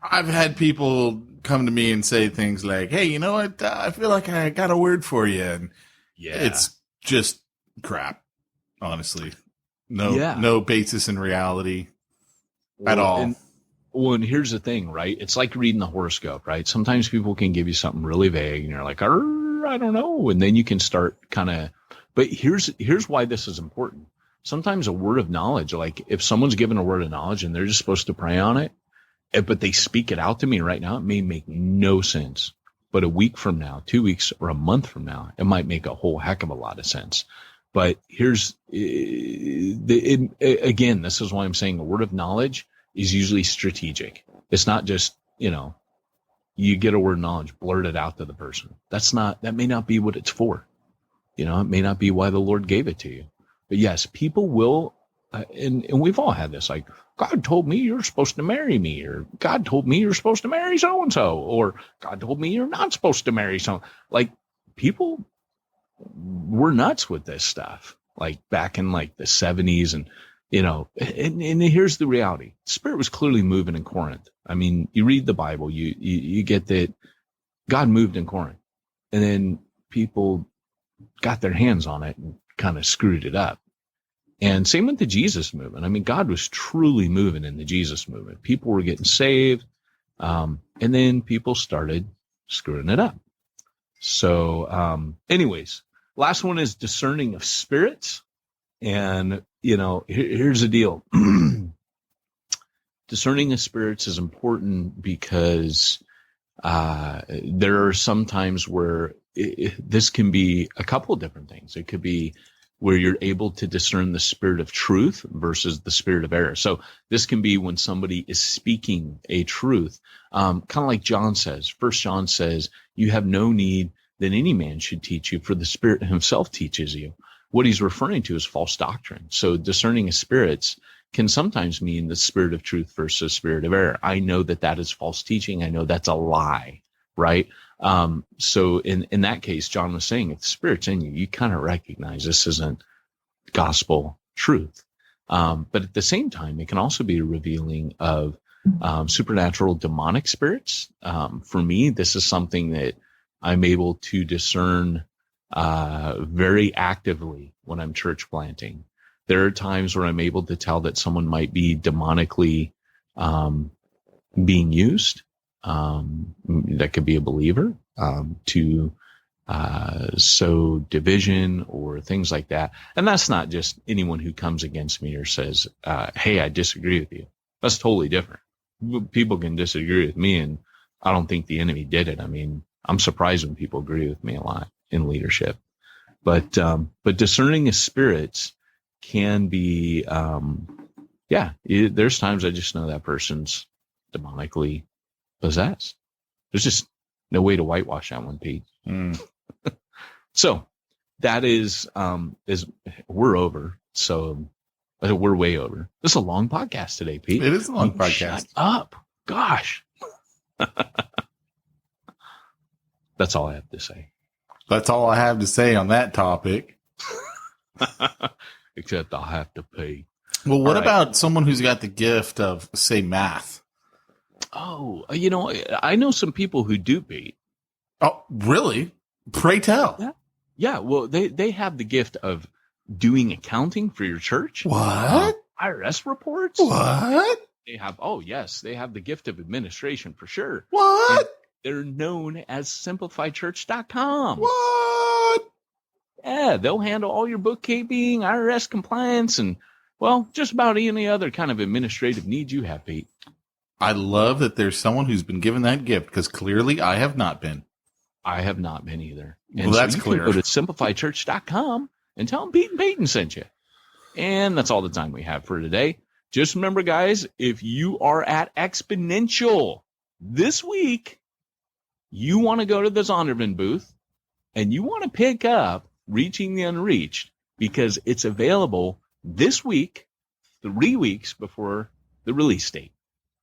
Speaker 3: I've had people come to me and say things like, hey, you know what? I feel like I got a word for you. And it's just crap, honestly. No basis in reality at all.
Speaker 4: And here's the thing, right? It's like reading the horoscope, right? Sometimes people can give you something really vague and you're like, I don't know. And then you can start but here's why this is important. Sometimes a word of knowledge, like if someone's given a word of knowledge and they're just supposed to pray on it, but they speak it out to me right now, it may make no sense. But a week from now, 2 weeks, or a month from now, it might make a whole heck of a lot of sense. But again, this is why I'm saying a word of knowledge is usually strategic. It's not just, you get a word of knowledge, blurt it out to the person. That may not be what it's for. It may not be why the Lord gave it to you. But yes, people will, and we've all had this, like, God told me you're supposed to marry me, or God told me you're supposed to marry so-and-so, or God told me you're not supposed to marry someone. Like, people were nuts with this stuff, like back in like the 70s. And, and here's the reality. Spirit was clearly moving in Corinth. I mean, you read the Bible, you get that God moved in Corinth, and then people got their hands on it and kind of screwed it up. And same with the Jesus movement. I mean, God was truly moving in the Jesus movement. People were getting saved. And then people started screwing it up. So, anyways, last one is discerning of spirits. And, here's the deal. Discerning of spirits is important because, there are some times where this can be a couple of different things. It could be where you're able to discern the spirit of truth versus the spirit of error. So this can be when somebody is speaking a truth, kind of like John says. First John says, you have no need that any man should teach you, for the Spirit himself teaches you. What he's referring to is false doctrine. So discerning of spirits can sometimes mean the spirit of truth versus spirit of error. I know that is false teaching. I know that's a lie, right? So in that case, John was saying, if the Spirit's in you, you kind of recognize this isn't gospel truth. But at the same time, it can also be a revealing of supernatural demonic spirits. For me, this is something that I'm able to discern very actively when I'm church planting. There are times where I'm able to tell that someone might be demonically being used. That could be a believer to sow division or things like that. And that's not just anyone who comes against me or says, hey, I disagree with you. That's totally different. People can disagree with me, and I don't think the enemy did it. I mean, I'm surprised when people agree with me a lot in leadership. But discerning of spirits can be, there's times I just know that person's demonically possessed. There's just no way to whitewash that one, Pete. So that is we're over. So we're way over. This is a long podcast today, Pete.
Speaker 3: It is a long podcast.
Speaker 4: Shut up. Gosh. That's all I have to say.
Speaker 3: That's all I have to say on that topic.
Speaker 4: Except I'll have to pay.
Speaker 3: Well, what about someone who's got the gift of, say, math?
Speaker 4: Oh, I know some people who do, Pete.
Speaker 3: Oh, really? Pray tell.
Speaker 4: Yeah. Well, they have the gift of doing accounting for your church.
Speaker 3: What?
Speaker 4: IRS reports.
Speaker 3: What?
Speaker 4: They have, they have the gift of administration for sure.
Speaker 3: What?
Speaker 4: And they're known as simplifiedchurch.com.
Speaker 3: What?
Speaker 4: Yeah, they'll handle all your bookkeeping, IRS compliance, and, well, just about any other kind of administrative needs you have, Pete.
Speaker 3: I love that there's someone who's been given that gift, because clearly I have not been.
Speaker 4: I have not been either. And
Speaker 3: Well, that's
Speaker 4: so you
Speaker 3: clear.
Speaker 4: can go to simplifychurch.com and tell them Pete and Peyton sent you. And that's all the time we have for today. Just remember, guys, if you are at Exponential this week, you want to go to the Zondervan booth and you want to pick up Reaching the Unreached, because it's available this week, 3 weeks before the release date,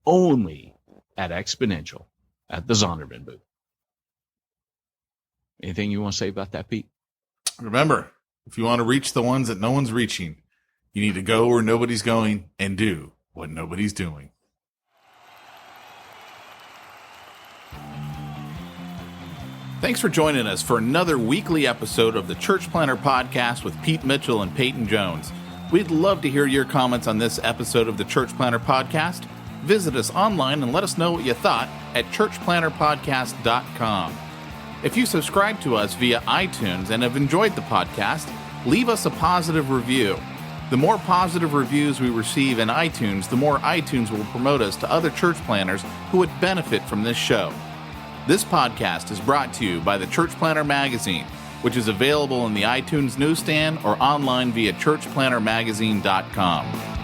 Speaker 4: only at Exponential at the Zondervan booth. Anything you want to say about that, Pete?
Speaker 3: Remember, if you want to reach the ones that no one's reaching, you need to go where nobody's going and do what nobody's doing. Thanks for joining us for another weekly episode of the Church Planter Podcast with Pete Mitchell and Peyton Jones. We'd love to hear your comments on this episode of the Church Planter Podcast. Visit us online and let us know what you thought at churchplanterpodcast.com. If you subscribe to us via iTunes and have enjoyed the podcast, leave us a positive review. The more positive reviews we receive in iTunes, the more iTunes will promote us to other church planners who would benefit from this show. This podcast is brought to you by the Church Planter Magazine, which is available in the iTunes newsstand or online via churchplantermagazine.com.